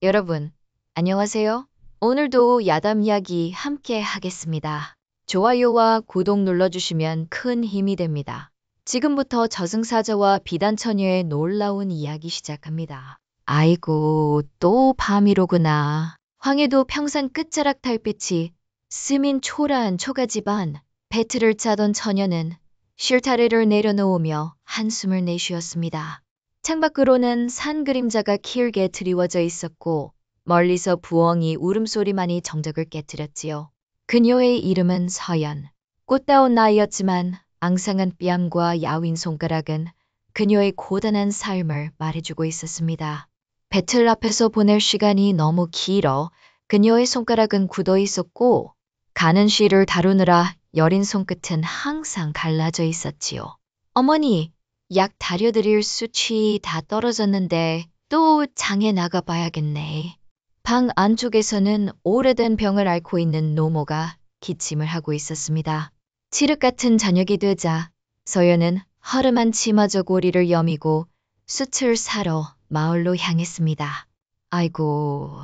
여러분, 안녕하세요. 오늘도 야담 이야기 함께 하겠습니다. 좋아요와 구독 눌러주시면 큰 힘이 됩니다. 지금부터 저승사자와 비단처녀의 놀라운 이야기 시작합니다. 아이고, 또 밤이로구나. 황해도 평산 끝자락 달빛이 스민 초라한 초가 집안, 배틀을 짜던 처녀는 실타래를 내려놓으며 한숨을 내쉬었습니다. 창밖으로는 산 그림자가 길게 드리워져 있었고 멀리서 부엉이 울음소리만이 정적을 깨뜨렸지요. 그녀의 이름은 서연. 꽃다운 나이였지만 앙상한 뺨과 야윈 손가락은 그녀의 고단한 삶을 말해주고 있었습니다. 배틀 앞에서 보낼 시간이 너무 길어 그녀의 손가락은 굳어 있었고 가는 쉬를 다루느라 여린 손끝은 항상 갈라져 있었지요. 어머니, 약 다려드릴 수치 다 떨어졌는데 또 장에 나가봐야겠네. 방 안쪽에서는 오래된 병을 앓고 있는 노모가 기침을 하고 있었습니다. 칠흑 같은 저녁이 되자 서연은 허름한 치마 저고리를 여미고 숯을 사러 마을로 향했습니다. 아이고,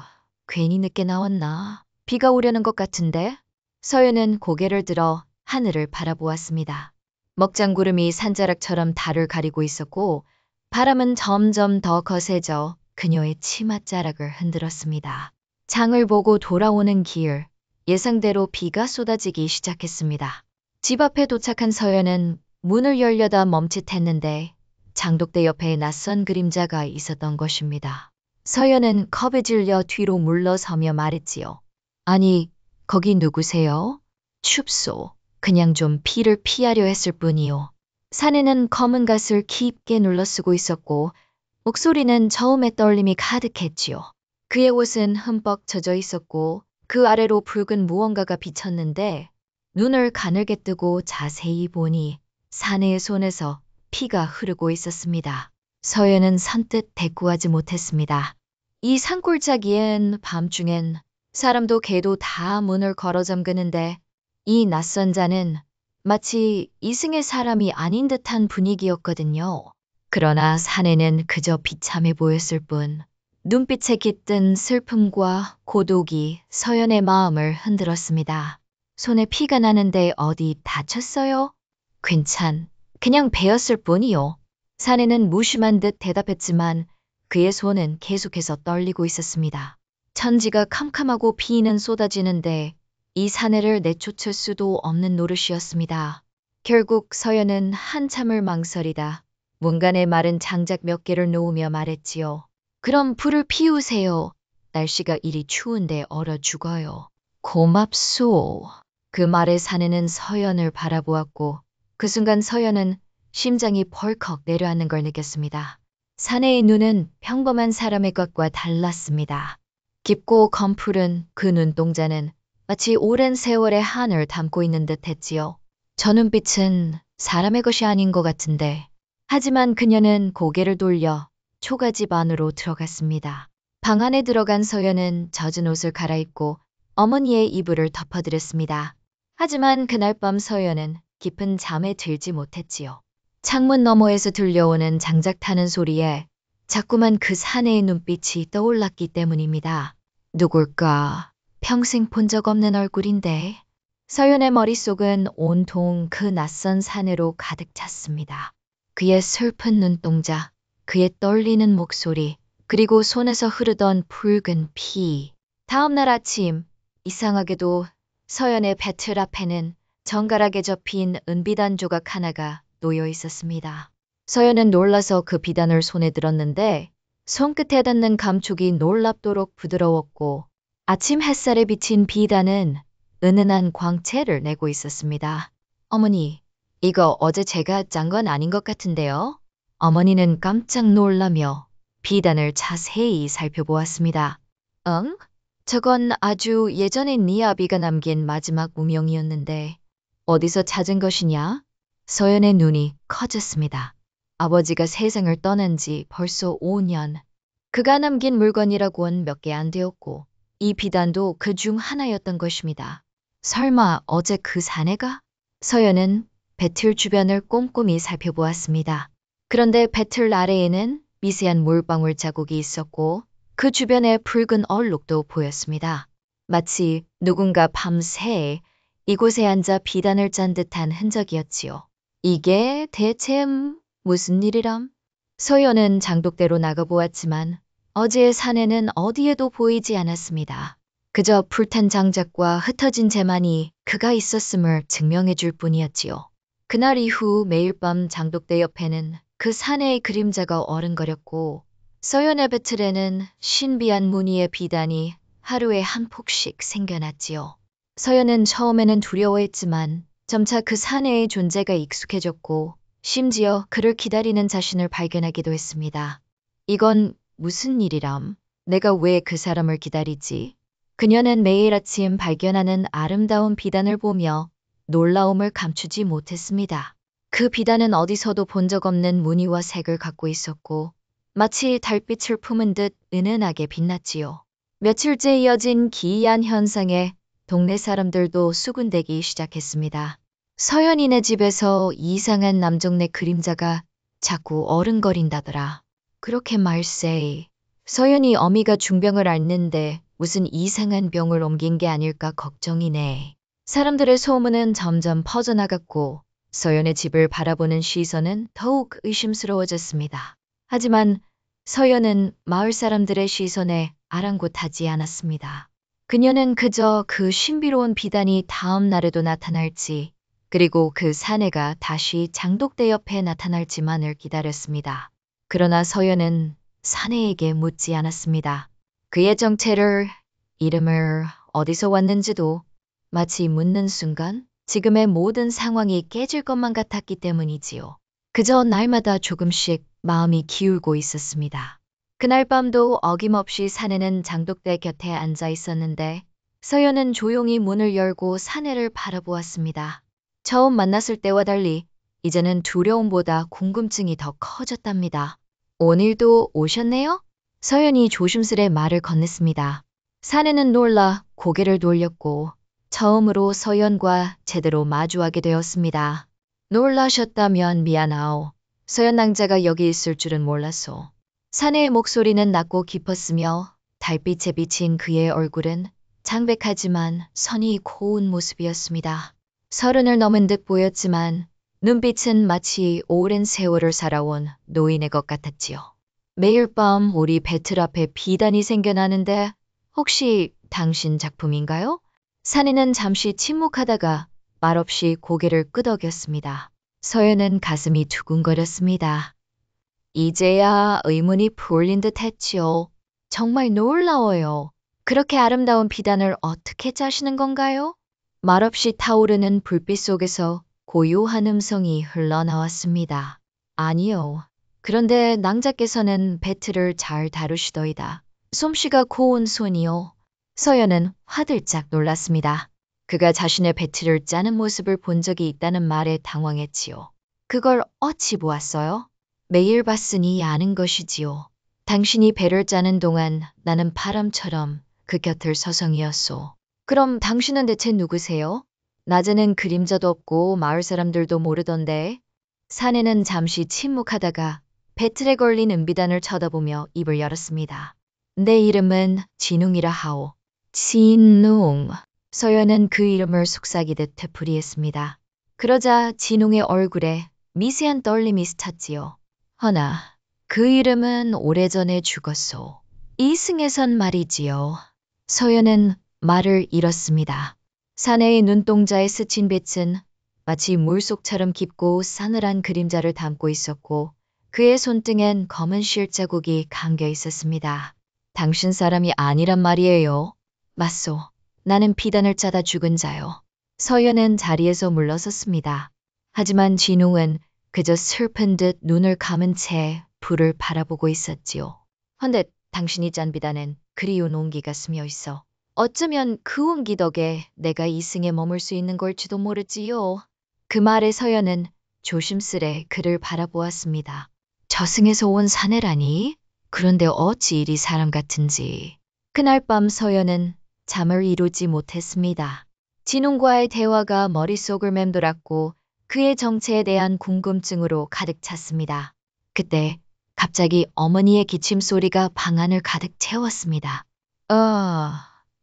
괜히 늦게 나왔나? 비가 오려는 것 같은데? 서연은 고개를 들어 하늘을 바라보았습니다. 먹장구름이 산자락처럼 달을 가리고 있었고 바람은 점점 더 거세져 그녀의 치맛자락을 흔들었습니다. 장을 보고 돌아오는 길, 예상대로 비가 쏟아지기 시작했습니다. 집 앞에 도착한 서연은 문을 열려다 멈칫했는데 장독대 옆에 낯선 그림자가 있었던 것입니다. 서연은 겁에 질려 뒤로 물러서며 말했지요. 아니, 거기 누구세요? 춥소. 그냥 좀 피를 피하려 했을 뿐이요. 산에는 검은 갓을 깊게 눌러쓰고 있었고 목소리는 처음에 떨림이 가득했지요. 그의 옷은 흠뻑 젖어 있었고 그 아래로 붉은 무언가가 비쳤는데 눈을 가늘게 뜨고 자세히 보니 사내의 손에서 피가 흐르고 있었습니다. 서연은 선뜻 대꾸하지 못했습니다. 이 산골짜기엔 밤중엔 사람도 개도 다 문을 걸어 잠그는데 이 낯선 자는 마치 이승의 사람이 아닌 듯한 분위기였거든요. 그러나 사내는 그저 비참해 보였을 뿐 눈빛에 깃든 슬픔과 고독이 서연의 마음을 흔들었습니다. 손에 피가 나는데 어디 다쳤어요? 그냥 베었을 뿐이요. 사내는 무심한 듯 대답했지만 그의 손은 계속해서 떨리고 있었습니다. 천지가 캄캄하고 비는 쏟아지는데 이 사내를 내쫓을 수도 없는 노릇이었습니다. 결국 서연은 한참을 망설이다 문간에 마른 장작 몇 개를 놓으며 말했지요. 그럼 불을 피우세요. 날씨가 이리 추운데 얼어 죽어요. 고맙소. 그 말에 사내는 서연을 바라보았고 그 순간 서연은 심장이 벌컥 내려앉는 걸 느꼈습니다. 사내의 눈은 평범한 사람의 것과 달랐습니다. 깊고 검푸른 그 눈동자는 마치 오랜 세월의 한을 담고 있는 듯 했지요. 저 눈빛은 사람의 것이 아닌 것 같은데. 하지만 그녀는 고개를 돌려 초가집 안으로 들어갔습니다. 방 안에 들어간 서연은 젖은 옷을 갈아입고 어머니의 이불을 덮어드렸습니다. 하지만 그날 밤 서연은 깊은 잠에 들지 못했지요. 창문 너머에서 들려오는 장작 타는 소리에 자꾸만 그 사내의 눈빛이 떠올랐기 때문입니다. 누굴까? 평생 본 적 없는 얼굴인데. 서연의 머릿속은 온통 그 낯선 사내로 가득 찼습니다. 그의 슬픈 눈동자, 그의 떨리는 목소리, 그리고 손에서 흐르던 붉은 피. 다음 날 아침, 이상하게도 서연의 배틀 앞에는 정갈하게 접힌 은비단 조각 하나가 놓여 있었습니다. 서연은 놀라서 그 비단을 손에 들었는데 손끝에 닿는 감촉이 놀랍도록 부드러웠고 아침 햇살에 비친 비단은 은은한 광채를 내고 있었습니다. 어머니, 이거 어제 제가 짠 건 아닌 것 같은데요? 어머니는 깜짝 놀라며 비단을 자세히 살펴보았습니다. 응? 저건 아주 예전에 네 아비가 남긴 마지막 무명이었는데 어디서 찾은 것이냐? 서연의 눈이 커졌습니다. 아버지가 세상을 떠난 지 벌써 5년. 그가 남긴 물건이라고는 몇 개 안 되었고 이 비단도 그 중 하나였던 것입니다. 설마 어제 그 사내가? 서연은 배틀 주변을 꼼꼼히 살펴보았습니다. 그런데 배틀 아래에는 미세한 물방울 자국이 있었고 그 주변에 붉은 얼룩도 보였습니다. 마치 누군가 밤새 이곳에 앉아 비단을 짠 듯한 흔적이었지요. 이게 대체 무슨 일이람? 서연은 장독대로 나가보았지만 어제의 사내는 어디에도 보이지 않았습니다. 그저 불탄 장작과 흩어진 재만이 그가 있었음을 증명해 줄 뿐이었지요. 그날 이후 매일 밤 장독대 옆에는 그 사내의 그림자가 어른거렸고 서연의 배틀에는 신비한 무늬의 비단이 하루에 한 폭씩 생겨났지요. 서연은 처음에는 두려워했지만 점차 그 사내의 존재가 익숙해졌고 심지어 그를 기다리는 자신을 발견하기도 했습니다. 이건 무슨 일이람? 내가 왜 그 사람을 기다리지? 그녀는 매일 아침 발견하는 아름다운 비단을 보며 놀라움을 감추지 못했습니다. 그 비단은 어디서도 본 적 없는 무늬와 색을 갖고 있었고 마치 달빛을 품은 듯 은은하게 빛났지요. 며칠째 이어진 기이한 현상에 동네 사람들도 수군대기 시작했습니다. 서연이네 집에서 이상한 남정네 그림자가 자꾸 어른거린다더라. 그렇게 말세. 서연이 어미가 중병을 앓는데 무슨 이상한 병을 옮긴 게 아닐까 걱정이네. 사람들의 소문은 점점 퍼져나갔고 서연의 집을 바라보는 시선은 더욱 의심스러워졌습니다. 하지만 서연은 마을 사람들의 시선에 아랑곳하지 않았습니다. 그녀는 그저 그 신비로운 비단이 다음 날에도 나타날지 그리고 그 사내가 다시 장독대 옆에 나타날지만을 기다렸습니다. 그러나 서연은 사내에게 묻지 않았습니다. 그의 정체를, 이름을, 어디서 왔는지도 마치 묻는 순간 지금의 모든 상황이 깨질 것만 같았기 때문이지요. 그저 날마다 조금씩 마음이 기울고 있었습니다. 그날 밤도 어김없이 사내는 장독대 곁에 앉아 있었는데 서연은 조용히 문을 열고 사내를 바라보았습니다. 처음 만났을 때와 달리 이제는 두려움보다 궁금증이 더 커졌답니다. 오늘도 오셨네요? 서연이 조심스레 말을 건넸습니다. 사내는 놀라 고개를 돌렸고 처음으로 서연과 제대로 마주하게 되었습니다. 놀라셨다면 미안하오. 서연 낭자가 여기 있을 줄은 몰랐소. 사내의 목소리는 낮고 깊었으며 달빛에 비친 그의 얼굴은 창백하지만 선이 고운 모습이었습니다. 30을 넘은 듯 보였지만 눈빛은 마치 오랜 세월을 살아온 노인의 것 같았지요. 매일 밤 우리 배틀 앞에 비단이 생겨나는데 혹시 당신 작품인가요? 사내는 잠시 침묵하다가 말없이 고개를 끄덕였습니다. 서연은 가슴이 두근거렸습니다. 이제야 의문이 풀린 듯 했지요. 정말 놀라워요. 그렇게 아름다운 비단을 어떻게 짜시는 건가요? 말없이 타오르는 불빛 속에서 고요한 음성이 흘러나왔습니다. 아니요. 그런데 낭자께서는 배틀을 잘 다루시더이다. 솜씨가 고운 손이요. 서연은 화들짝 놀랐습니다. 그가 자신의 배틀을 짜는 모습을 본 적이 있다는 말에 당황했지요. 그걸 어찌 보았어요? 매일 봤으니 아는 것이지요. 당신이 배를 짜는 동안 나는 바람처럼 그 곁을 서성이었소. 그럼 당신은 대체 누구세요? 낮에는 그림자도 없고 마을 사람들도 모르던데. 사내는 잠시 침묵하다가 배틀에 걸린 은비단을 쳐다보며 입을 열었습니다. 내 이름은 진웅이라 하오. 진웅. 서연은 그 이름을 속삭이듯 되풀이했습니다. 그러자 진웅의 얼굴에 미세한 떨림이 스쳤지요. 허나 그 이름은 오래전에 죽었소. 이승에선 말이지요. 서연은 말을 잃었습니다. 사내의 눈동자에 스친 빛은 마치 물속처럼 깊고 싸늘한 그림자를 담고 있었고 그의 손등엔 검은 실자국이 감겨 있었습니다. 당신 사람이 아니란 말이에요. 맞소. 나는 비단을 짜다 죽은 자요. 서연은 자리에서 물러섰습니다. 하지만 진웅은 그저 슬픈 듯 눈을 감은 채 불을 바라보고 있었지요. 헌데 당신이 짠 비단엔 그리운 온기가 스며 있어. 어쩌면 그 온기 덕에 내가 이승에 머물 수 있는 걸지도 모르지요. 그 말에 서연은 조심스레 그를 바라보았습니다. 저승에서 온 사내라니? 그런데 어찌 이리 사람 같은지. 그날 밤 서연은 잠을 이루지 못했습니다. 진웅과의 대화가 머릿속을 맴돌았고 그의 정체에 대한 궁금증으로 가득 찼습니다. 그때 갑자기 어머니의 기침 소리가 방 안을 가득 채웠습니다.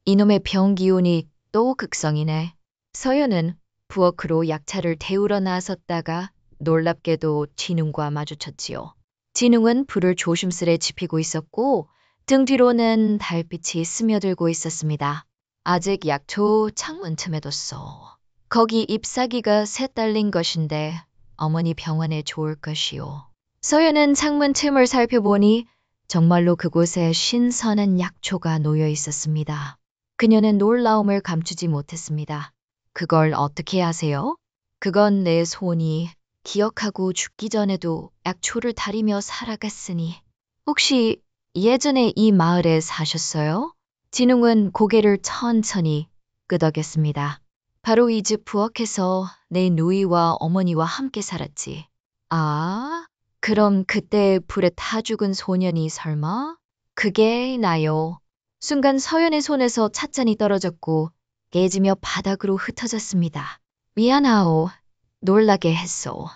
이놈의 병 기운이 또 극성이네. 서연은 부엌으로 약차를 데우러 나섰다가 놀랍게도 진웅과 마주쳤지요. 진웅은 불을 조심스레 지피고 있었고 등 뒤로는 달빛이 스며들고 있었습니다. 아직 약초 창문 틈에 뒀어. 거기 잎사귀가 새 딸린 것인데 어머니 병원에 좋을 것이요. 서연은 창문 틈을 살펴보니 정말로 그곳에 신선한 약초가 놓여 있었습니다. 그녀는 놀라움을 감추지 못했습니다. 그걸 어떻게 아세요? 그건 내 손이 기억하고 죽기 전에도 약초를 다리며 살아갔으니. 혹시 예전에 이 마을에 사셨어요? 진웅은 고개를 천천히 끄덕였습니다. 바로 이 집 부엌에서 내 누이와 어머니와 함께 살았지. 아, 그럼 그때 불에 타 죽은 소년이 설마? 그게 나요. 순간 서연의 손에서 찻잔이 떨어졌고 깨지며 바닥으로 흩어졌습니다. 미안하오. 놀라게 했소.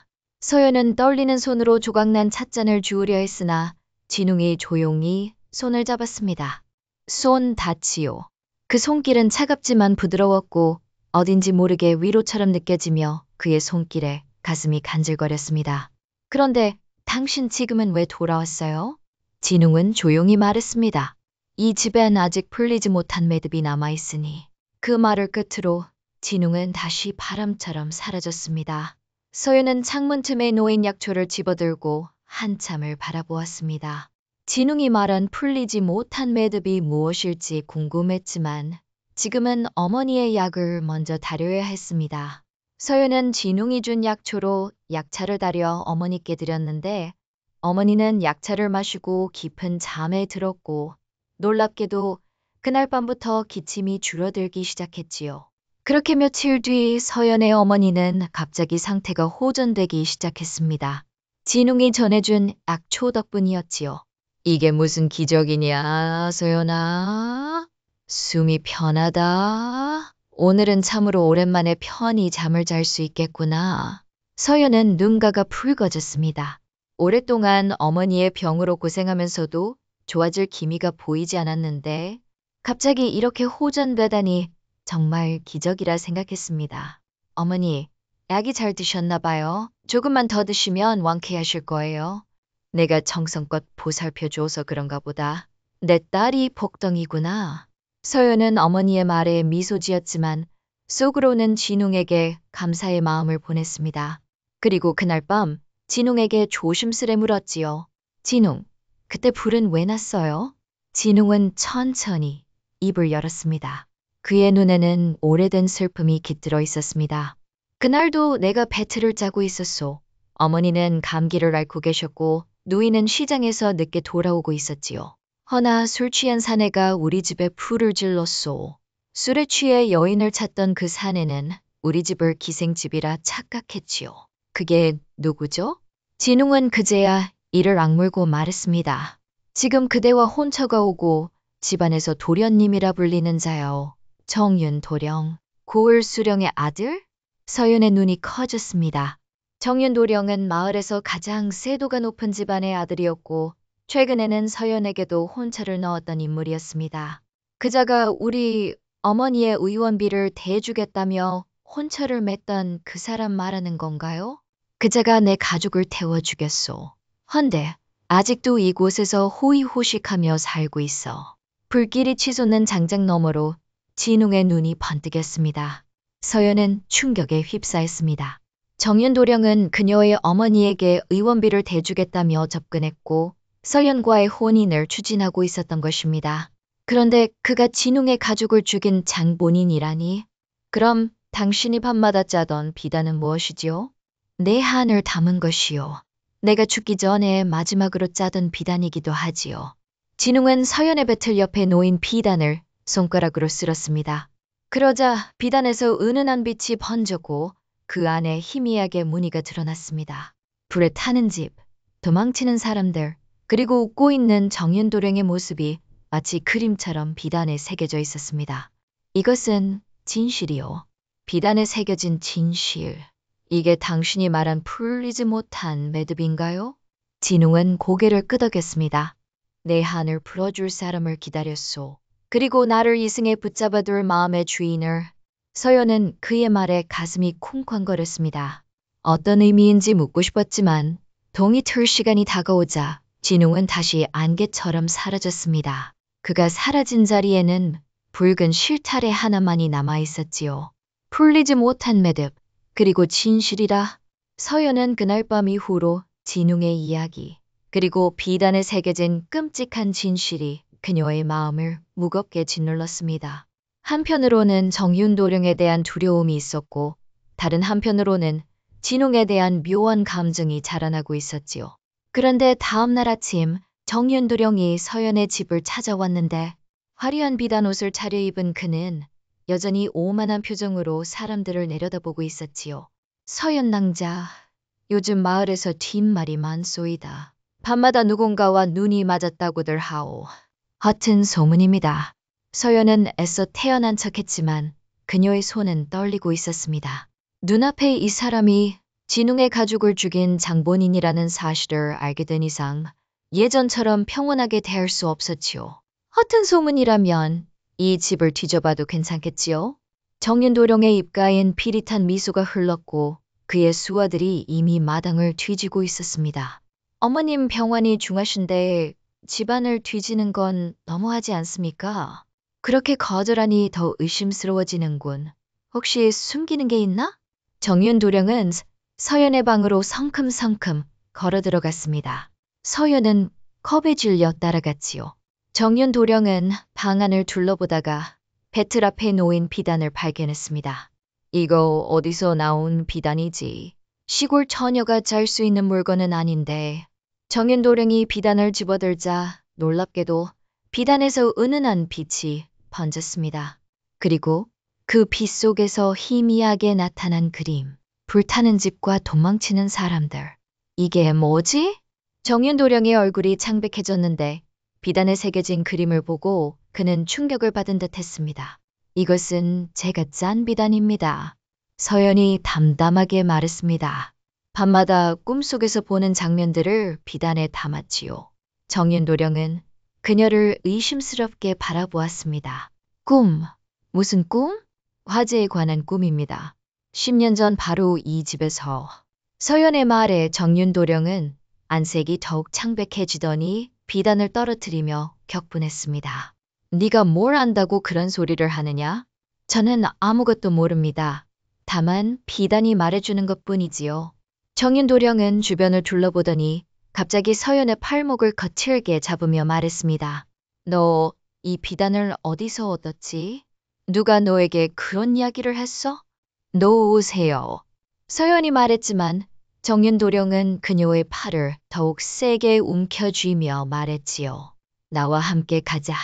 서연은 떨리는 손으로 조각난 찻잔을 주우려 했으나 진웅이 조용히 손을 잡았습니다. 손 다치요. 그 손길은 차갑지만 부드러웠고 어딘지 모르게 위로처럼 느껴지며 그의 손길에 가슴이 간질거렸습니다. 그런데 당신 지금은 왜 돌아왔어요? 진웅은 조용히 말했습니다. 이 집엔 아직 풀리지 못한 매듭이 남아있으니. 그 말을 끝으로 진웅은 다시 바람처럼 사라졌습니다. 서연은 창문 틈에 놓인 약초를 집어들고 한참을 바라보았습니다. 진웅이 말한 풀리지 못한 매듭이 무엇일지 궁금했지만 지금은 어머니의 약을 먼저 다려야 했습니다. 서연은 진웅이 준 약초로 약차를 다려 어머니께 드렸는데 어머니는 약차를 마시고 깊은 잠에 들었고 놀랍게도 그날 밤부터 기침이 줄어들기 시작했지요. 그렇게 며칠 뒤 서연의 어머니는 갑자기 상태가 호전되기 시작했습니다. 진웅이 전해준 약초 덕분이었지요. 이게 무슨 기적이냐, 서연아? 숨이 편하다. 오늘은 참으로 오랜만에 편히 잠을 잘 수 있겠구나. 서연은 눈가가 붉어졌습니다. 오랫동안 어머니의 병으로 고생하면서도 좋아질 기미가 보이지 않았는데 갑자기 이렇게 호전되다니 정말 기적이라 생각했습니다. 어머니, 약이 잘 드셨나 봐요. 조금만 더 드시면 완쾌하실 거예요. 내가 정성껏 보살펴줘서 그런가 보다. 내 딸이 복덩이구나. 서연은 어머니의 말에 미소 지었지만 속으로는 진웅에게 감사의 마음을 보냈습니다. 그리고 그날 밤 진웅에게 조심스레 물었지요. 진웅, 그때 불은 왜 났어요? 진웅은 천천히 입을 열었습니다. 그의 눈에는 오래된 슬픔이 깃들어 있었습니다. 그날도 내가 배틀을 짜고 있었소. 어머니는 감기를 앓고 계셨고 누이는 시장에서 늦게 돌아오고 있었지요. 허나 술 취한 사내가 우리 집에 불을 질렀소. 술에 취해 여인을 찾던 그 사내는 우리 집을 기생집이라 착각했지요. 그게 누구죠? 진웅은 그제야 이를 악물고 말했습니다. 지금 그대와 혼처가 오고 집안에서 도련님이라 불리는 자요. 정윤 도령, 고을 수령의 아들? 서윤의 눈이 커졌습니다. 정윤 도령은 마을에서 가장 세도가 높은 집안의 아들이었고 최근에는 서연에게도 혼처를 넣었던 인물이었습니다. 그자가 우리 어머니의 의원비를 대주겠다며 혼처를 맺던 그 사람 말하는 건가요? 그자가 내 가족을 태워 죽였소. 헌데 아직도 이곳에서 호의호식하며 살고 있어. 불길이 치솟는 장작 너머로 진웅의 눈이 번뜩였습니다. 서연은 충격에 휩싸였습니다. 정윤도령은 그녀의 어머니에게 의원비를 대주겠다며 접근했고 서연과의 혼인을 추진하고 있었던 것입니다. 그런데 그가 진웅의 가족을 죽인 장본인이라니? 그럼 당신이 밤마다 짜던 비단은 무엇이지요? 내 한을 담은 것이요. 내가 죽기 전에 마지막으로 짜던 비단이기도 하지요. 진웅은 서연의 배틀 옆에 놓인 비단을 손가락으로 쓸었습니다. 그러자 비단에서 은은한 빛이 번졌고 그 안에 희미하게 무늬가 드러났습니다. 불에 타는 집, 도망치는 사람들, 그리고 웃고 있는 정윤도령의 모습이 마치 그림처럼 비단에 새겨져 있었습니다. 이것은 진실이요. 비단에 새겨진 진실. 이게 당신이 말한 풀리지 못한 매듭인가요? 진웅은 고개를 끄덕였습니다. 내 한을 풀어줄 사람을 기다렸소. 그리고 나를 이승에 붙잡아둘 마음의 주인을. 서연은 그의 말에 가슴이 쿵쾅거렸습니다. 어떤 의미인지 묻고 싶었지만 동이 틀 시간이 다가오자 진웅은 다시 안개처럼 사라졌습니다. 그가 사라진 자리에는 붉은 실타래 하나만이 남아있었지요. 풀리지 못한 매듭, 그리고 진실이라. 서연은 그날 밤 이후로 진웅의 이야기, 그리고 비단에 새겨진 끔찍한 진실이 그녀의 마음을 무겁게 짓눌렀습니다. 한편으로는 정윤도령에 대한 두려움이 있었고, 다른 한편으로는 진웅에 대한 묘한 감정이 자라나고 있었지요. 그런데 다음 날 아침 정윤도령이 서연의 집을 찾아왔는데 화려한 비단 옷을 차려입은 그는 여전히 오만한 표정으로 사람들을 내려다보고 있었지요. 서연 낭자, 요즘 마을에서 뒷말이 많소이다. 밤마다 누군가와 눈이 맞았다고들 하오. 허튼 소문입니다. 서연은 애써 태어난 척했지만 그녀의 손은 떨리고 있었습니다. 눈앞에 이 사람이 진웅의 가족을 죽인 장본인이라는 사실을 알게 된 이상 예전처럼 평온하게 대할 수 없었지요. 허튼 소문이라면 이 집을 뒤져봐도 괜찮겠지요? 정윤도령의 입가엔 피릿한 미소가 흘렀고 그의 수하들이 이미 마당을 뒤지고 있었습니다. 어머님 병환이 중하신데 집안을 뒤지는 건 너무하지 않습니까? 그렇게 거절하니 더 의심스러워지는군. 혹시 숨기는 게 있나? 정윤도령은 서연의 방으로 성큼성큼 걸어 들어갔습니다. 서연은 겁에 질려 따라갔지요. 정윤도령은 방 안을 둘러보다가 배틀 앞에 놓인 비단을 발견했습니다. 이거 어디서 나온 비단이지? 시골 처녀가 잘 수 있는 물건은 아닌데. 정윤도령이 비단을 집어들자 놀랍게도 비단에서 은은한 빛이 번졌습니다. 그리고 그 빛 속에서 희미하게 나타난 그림. 불타는 집과 도망치는 사람들. 이게 뭐지? 정윤도령의 얼굴이 창백해졌는데 비단에 새겨진 그림을 보고 그는 충격을 받은 듯 했습니다. 이것은 제가 짠 비단입니다. 서연이 담담하게 말했습니다. 밤마다 꿈속에서 보는 장면들을 비단에 담았지요. 정윤도령은 그녀를 의심스럽게 바라보았습니다. 꿈? 무슨 꿈? 화재에 관한 꿈입니다. 10년 전 바로 이 집에서. 서연의 말에 정윤도령은 안색이 더욱 창백해지더니 비단을 떨어뜨리며 격분했습니다. 네가 뭘 안다고 그런 소리를 하느냐? 저는 아무것도 모릅니다. 다만 비단이 말해주는 것뿐이지요. 정윤도령은 주변을 둘러보더니 갑자기 서연의 팔목을 거칠게 잡으며 말했습니다. 너 이 비단을 어디서 얻었지? 누가 너에게 그런 이야기를 했어? 놓으세요. 서연이 말했지만 정윤도령은 그녀의 팔을 더욱 세게 움켜쥐며 말했지요. 나와 함께 가자.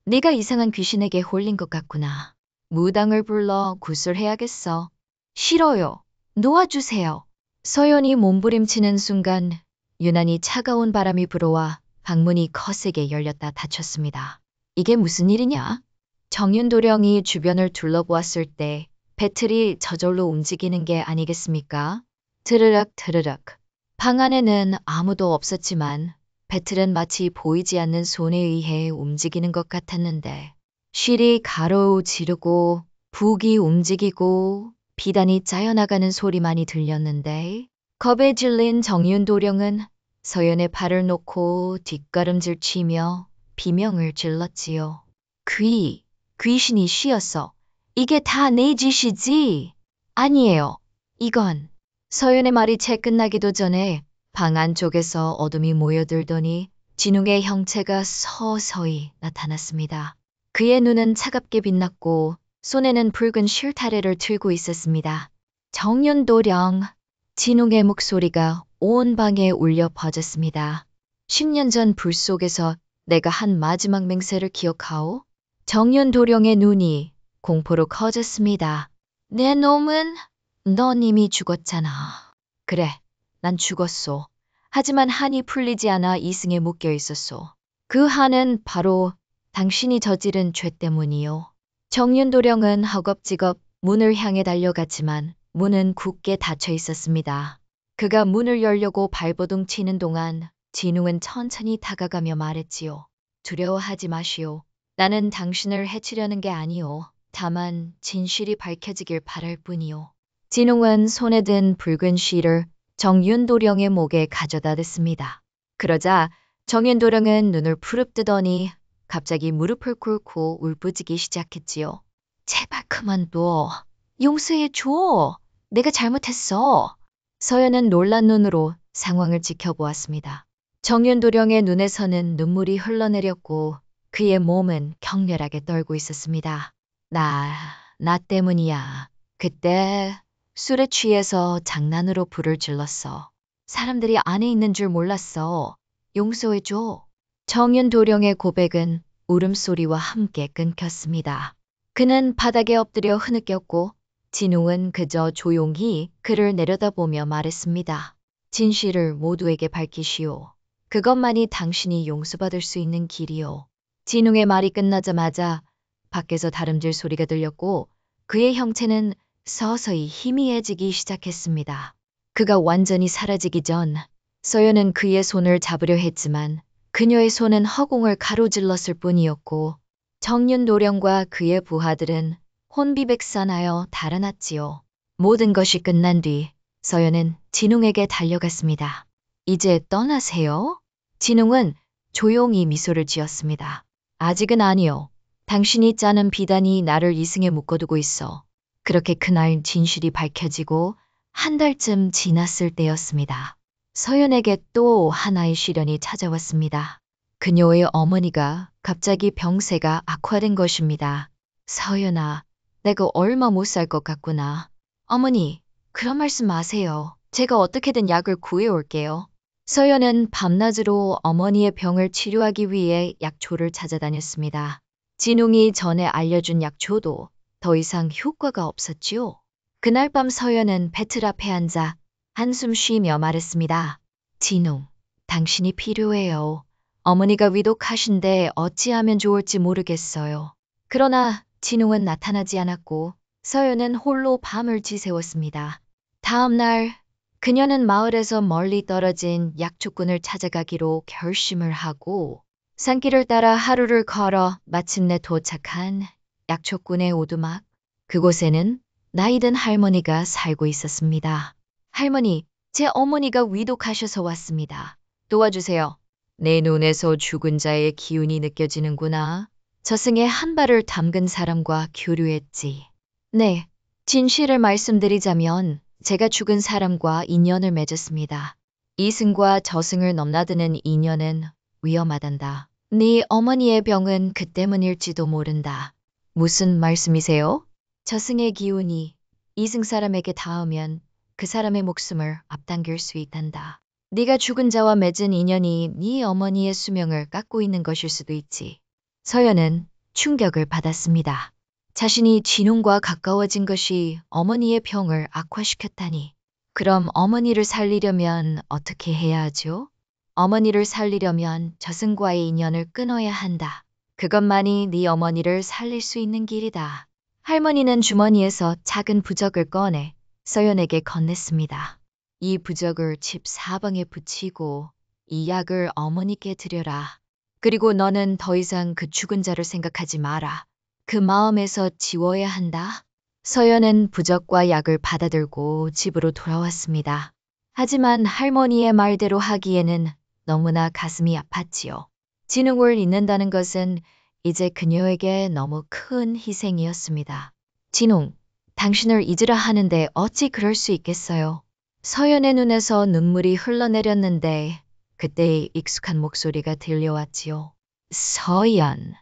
네가 이상한 귀신에게 홀린 것 같구나. 무당을 불러 구술해야겠어. 싫어요. 놓아주세요. 서연이 몸부림치는 순간 유난히 차가운 바람이 불어와 방문이 거세게 열렸다 닫혔습니다. 이게 무슨 일이냐? 정윤도령이 주변을 둘러보았을 때 배틀이 저절로 움직이는 게 아니겠습니까? 트르륵 트르륵. 방 안에는 아무도 없었지만 배틀은 마치 보이지 않는 손에 의해 움직이는 것 같았는데 실이 가로지르고 북이 움직이고 비단이 짜여나가는 소리만이 들렸는데 겁에 질린 정윤도령은 서연의 팔을 놓고 뒷걸음질 치며 비명을 질렀지요. 귀신이 쉬었어. 이게 다 내 짓이지? 아니에요. 이건. 서연의 말이 채 끝나기도 전에 방 안쪽에서 어둠이 모여들더니 진웅의 형체가 서서히 나타났습니다. 그의 눈은 차갑게 빛났고 손에는 붉은 실타래를 들고 있었습니다. 정윤도령. 진웅의 목소리가 온 방에 울려 퍼졌습니다. 10년 전 불 속에서 내가 한 마지막 맹세를 기억하오? 정윤도령의 눈이 공포로 커졌습니다. 내 놈은 넌 이미 죽었잖아. 그래, 난 죽었소. 하지만 한이 풀리지 않아 이승에 묶여 있었소. 그 한은 바로 당신이 저지른 죄 때문이요. 정윤도령은 허겁지겁 문을 향해 달려갔지만 문은 굳게 닫혀 있었습니다. 그가 문을 열려고 발버둥 치는 동안 진웅은 천천히 다가가며 말했지요. 두려워하지 마시오. 나는 당신을 해치려는 게 아니오. 다만 진실이 밝혀지길 바랄 뿐이오. 진웅은 손에 든 붉은 실을 정윤도령의 목에 가져다 댔습니다. 그러자 정윤도령은 눈을 푸릅뜨더니 갑자기 무릎을 꿇고 울부짖기 시작했지요. 제발 그만둬. 용서해줘. 내가 잘못했어. 서연은 놀란 눈으로 상황을 지켜보았습니다. 정윤도령의 눈에서는 눈물이 흘러내렸고 그의 몸은 격렬하게 떨고 있었습니다. 나 때문이야. 그때 술에 취해서 장난으로 불을 질렀어. 사람들이 안에 있는 줄 몰랐어. 용서해줘. 정윤도령의 고백은 울음소리와 함께 끊겼습니다. 그는 바닥에 엎드려 흐느꼈고 진웅은 그저 조용히 그를 내려다보며 말했습니다. 진실을 모두에게 밝히시오. 그것만이 당신이 용서받을 수 있는 길이오. 진웅의 말이 끝나자마자 밖에서 다름질 소리가 들렸고 그의 형체는 서서히 희미해지기 시작했습니다. 그가 완전히 사라지기 전 서연은 그의 손을 잡으려 했지만 그녀의 손은 허공을 가로질렀을 뿐이었고 정윤도령과 그의 부하들은 혼비백산하여 달아났지요. 모든 것이 끝난 뒤 서연은 진웅에게 달려갔습니다. 이제 떠나세요? 진웅은 조용히 미소를 지었습니다. 아직은 아니요. 당신이 짜는 비단이 나를 이승에 묶어두고 있어. 그렇게 그날 진실이 밝혀지고 한 달쯤 지났을 때였습니다. 서연에게 또 하나의 시련이 찾아왔습니다. 그녀의 어머니가 갑자기 병세가 악화된 것입니다. 서연아, 내가 얼마 못 살 것 같구나. 어머니, 그런 말씀 마세요. 제가 어떻게든 약을 구해올게요. 서연은 밤낮으로 어머니의 병을 치료하기 위해 약초를 찾아다녔습니다. 진웅이 전에 알려준 약초도 더 이상 효과가 없었지요. 그날 밤 서연은 배틀 앞에 앉아 한숨 쉬며 말했습니다. 진웅, 당신이 필요해요. 어머니가 위독하신데 어찌하면 좋을지 모르겠어요. 그러나 진웅은 나타나지 않았고 서연은 홀로 밤을 지새웠습니다. 다음 날 그녀는 마을에서 멀리 떨어진 약초꾼을 찾아가기로 결심을 하고 산길을 따라 하루를 걸어 마침내 도착한 약초꾼의 오두막. 그곳에는 나이든 할머니가 살고 있었습니다. 할머니, 제 어머니가 위독하셔서 왔습니다. 도와주세요. 내 눈에서 죽은 자의 기운이 느껴지는구나. 저승에 한 발을 담근 사람과 교류했지. 네, 진실을 말씀드리자면 제가 죽은 사람과 인연을 맺었습니다. 이승과 저승을 넘나드는 인연은 위험하단다. 네 어머니의 병은 그 때문일지도 모른다. 무슨 말씀이세요? 저승의 기운이 이승 사람에게 닿으면 그 사람의 목숨을 앞당길 수 있단다. 네가 죽은 자와 맺은 인연이 네 어머니의 수명을 깎고 있는 것일 수도 있지. 서연은 충격을 받았습니다. 자신이 진웅과 가까워진 것이 어머니의 병을 악화시켰다니. 그럼 어머니를 살리려면 어떻게 해야 하죠? 어머니를 살리려면 저승과의 인연을 끊어야 한다. 그것만이 네 어머니를 살릴 수 있는 길이다. 할머니는 주머니에서 작은 부적을 꺼내 서연에게 건넸습니다. 이 부적을 집 사방에 붙이고 이 약을 어머니께 드려라. 그리고 너는 더 이상 그 죽은 자를 생각하지 마라. 그 마음에서 지워야 한다. 서연은 부적과 약을 받아들고 집으로 돌아왔습니다. 하지만 할머니의 말대로 하기에는 너무나 가슴이 아팠지요. 진웅을 잊는다는 것은 이제 그녀에게 너무 큰 희생이었습니다. 진웅, 당신을 잊으라 하는데 어찌 그럴 수 있겠어요. 서연의 눈에서 눈물이 흘러내렸는데 그때 익숙한 목소리가 들려왔지요. 서연,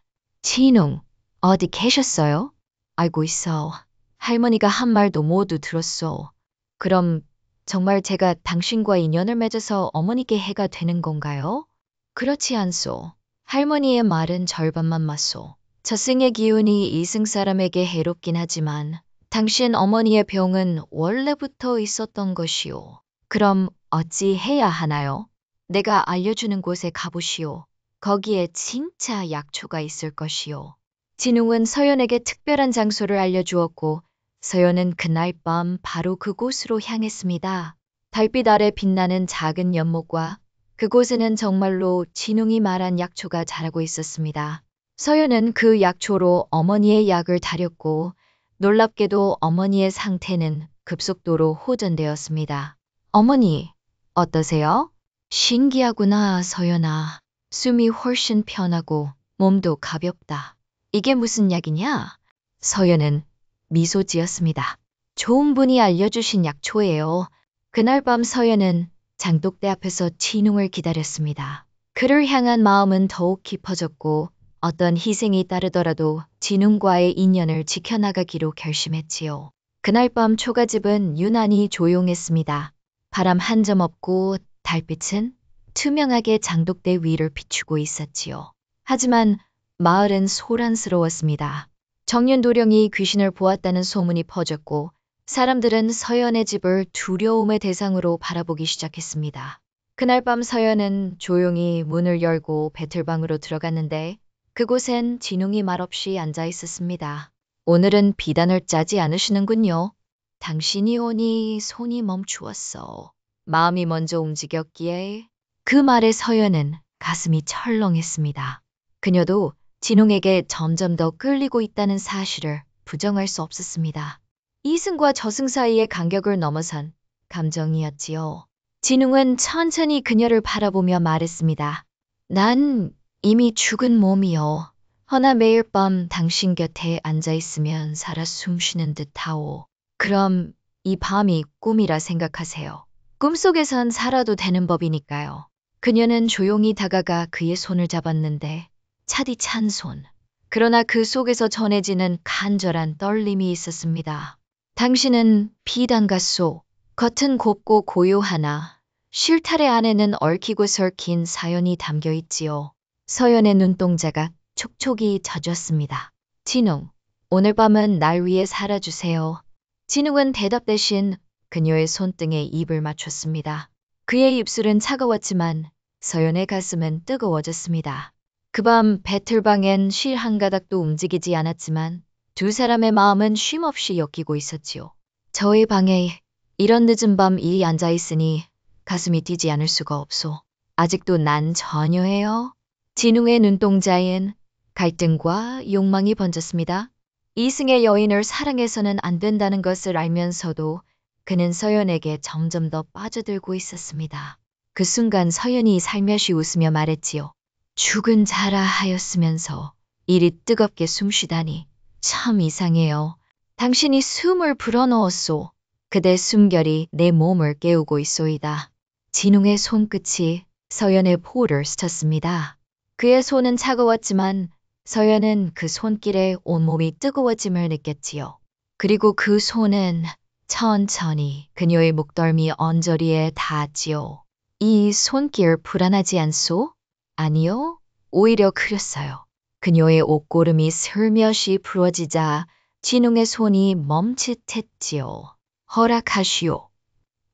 진웅, 어디 계셨어요? 알고 있어. 할머니가 한 말도 모두 들었어. 그럼 정말 제가 당신과 인연을 맺어서 어머니께 해가 되는 건가요? 그렇지 않소. 할머니의 말은 절반만 맞소. 저승의 기운이 이승 사람에게 해롭긴 하지만 당신 어머니의 병은 원래부터 있었던 것이오. 그럼 어찌 해야 하나요? 내가 알려주는 곳에 가보시오. 거기에 진짜 약초가 있을 것이오. 진웅은 서연에게 특별한 장소를 알려주었고 서연은 그날 밤 바로 그곳으로 향했습니다. 달빛 아래 빛나는 작은 연못과 그곳에는 정말로 진웅이 말한 약초가 자라고 있었습니다. 서연은 그 약초로 어머니의 약을 다렸고 놀랍게도 어머니의 상태는 급속도로 호전되었습니다. 어머니, 어떠세요? 신기하구나, 서연아. 숨이 훨씬 편하고 몸도 가볍다. 이게 무슨 약이냐? 서연은 미소 지었습니다. 좋은 분이 알려주신 약초예요. 그날 밤 서연은 장독대 앞에서 진웅을 기다렸습니다. 그를 향한 마음은 더욱 깊어졌고 어떤 희생이 따르더라도 진웅과의 인연을 지켜나가기로 결심했지요. 그날 밤 초가집은 유난히 조용했습니다. 바람 한 점 없고 달빛은 투명하게 장독대 위를 비추고 있었지요. 하지만 마을은 소란스러웠습니다. 정윤도령이 귀신을 보았다는 소문이 퍼졌고 사람들은 서연의 집을 두려움의 대상으로 바라보기 시작했습니다. 그날 밤 서연은 조용히 문을 열고 배틀방으로 들어갔는데 그곳엔 진웅이 말없이 앉아 있었습니다. 오늘은 비단을 짜지 않으시는군요. 당신이 오니 손이 멈추었어. 마음이 먼저 움직였기에 그 말에 서연은 가슴이 철렁했습니다. 그녀도 진웅에게 점점 더 끌리고 있다는 사실을 부정할 수 없었습니다. 이승과 저승 사이의 간격을 넘어선 감정이었지요. 진웅은 천천히 그녀를 바라보며 말했습니다. 난 이미 죽은 몸이요. 허나 매일 밤 당신 곁에 앉아있으면 살아 숨쉬는 듯하오. 그럼 이 밤이 꿈이라 생각하세요. 꿈속에선 살아도 되는 법이니까요. 그녀는 조용히 다가가 그의 손을 잡았는데 차디찬 손. 그러나 그 속에서 전해지는 간절한 떨림이 있었습니다. 당신은 비단 같소. 겉은 곱고 고요하나 실타래 안에는 얽히고 설킨 사연이 담겨 있지요. 서연의 눈동자가 촉촉이 젖었습니다. 진웅, 오늘 밤은 날 위해 살아주세요. 진웅은 대답 대신 그녀의 손등에 입을 맞췄습니다. 그의 입술은 차가웠지만 서연의 가슴은 뜨거워졌습니다. 그 밤 배틀방엔 실 한 가닥도 움직이지 않았지만 두 사람의 마음은 쉼없이 엮이고 있었지요. 저의 방에 이런 늦은 밤 이리 앉아 있으니 가슴이 뛰지 않을 수가 없소. 아직도 난 처녀예요. 진웅의 눈동자엔 갈등과 욕망이 번졌습니다. 이승의 여인을 사랑해서는 안 된다는 것을 알면서도 그는 서연에게 점점 더 빠져들고 있었습니다. 그 순간 서연이 살며시 웃으며 말했지요. 죽은 자라 하였으면서 이리 뜨겁게 숨쉬다니 참 이상해요. 당신이 숨을 불어넣었소. 그대 숨결이 내 몸을 깨우고 있소이다. 진웅의 손끝이 서연의 포를 스쳤습니다. 그의 손은 차가웠지만 서연은 그 손길에 온몸이 뜨거워짐을 느꼈지요. 그리고 그 손은 천천히 그녀의 목덜미 언저리에 닿았지요. 이 손길 불안하지 않소? 아니요, 오히려 그렸어요. 그녀의 옷고름이 슬며시 풀어지자 진웅의 손이 멈칫했지요. 허락하시오.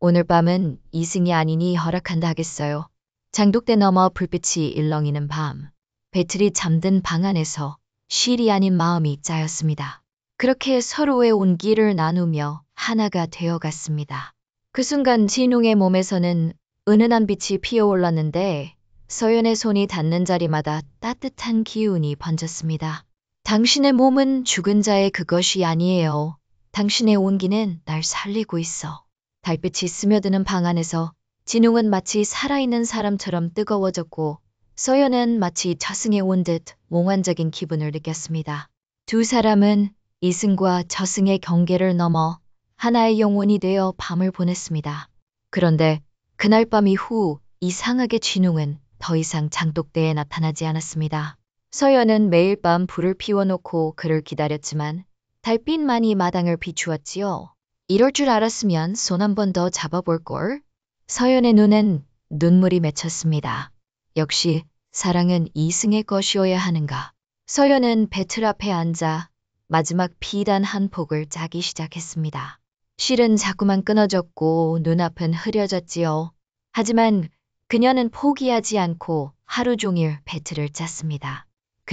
오늘 밤은 이승이 아니니 허락한다 하겠어요. 장독대 너머 불빛이 일렁이는 밤, 배틀이 잠든 방 안에서 실이 아닌 마음이 짜였습니다. 그렇게 서로의 온기를 나누며 하나가 되어갔습니다. 그 순간 진웅의 몸에서는 은은한 빛이 피어올랐는데 서연의 손이 닿는 자리마다 따뜻한 기운이 번졌습니다. 당신의 몸은 죽은 자의 그것이 아니에요. 당신의 온기는 날 살리고 있어. 달빛이 스며드는 방 안에서 진웅은 마치 살아있는 사람처럼 뜨거워졌고 서연은 마치 저승에 온 듯 몽환적인 기분을 느꼈습니다. 두 사람은 이승과 저승의 경계를 넘어 하나의 영혼이 되어 밤을 보냈습니다. 그런데 그날 밤 이후 이상하게 진웅은 더 이상 장독대에 나타나지 않았습니다. 서연은 매일 밤 불을 피워놓고 그를 기다렸지만 달빛만이 마당을 비추었지요. 이럴 줄 알았으면 손 한 번 더 잡아볼걸? 서연의 눈엔 눈물이 맺혔습니다. 역시 사랑은 이승의 것이어야 하는가. 서연은 배틀 앞에 앉아 마지막 비단 한 폭을 짜기 시작했습니다. 실은 자꾸만 끊어졌고 눈앞은 흐려졌지요. 하지만 그녀는 포기하지 않고 하루 종일 배틀을 짰습니다.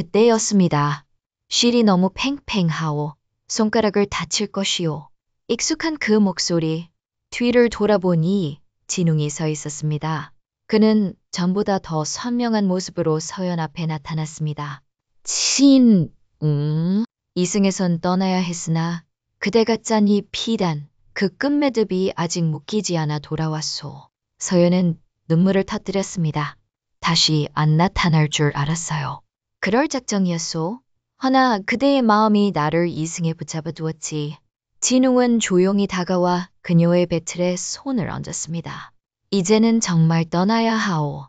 그때였습니다. 실이 너무 팽팽하오. 손가락을 다칠 것이오. 익숙한 그 목소리. 뒤를 돌아보니 진웅이 서 있었습니다. 그는 전보다 더 선명한 모습으로 서연 앞에 나타났습니다. 친, 이승에선 떠나야 했으나 그대가 짠 이 비단, 그 끝매듭이 아직 묶이지 않아 돌아왔소. 서연은 눈물을 터뜨렸습니다. 다시 안 나타날 줄 알았어요. 그럴 작정이었소. 허나 그대의 마음이 나를 이승에 붙잡아 두었지. 진웅은 조용히 다가와 그녀의 배틀에 손을 얹었습니다. 이제는 정말 떠나야 하오.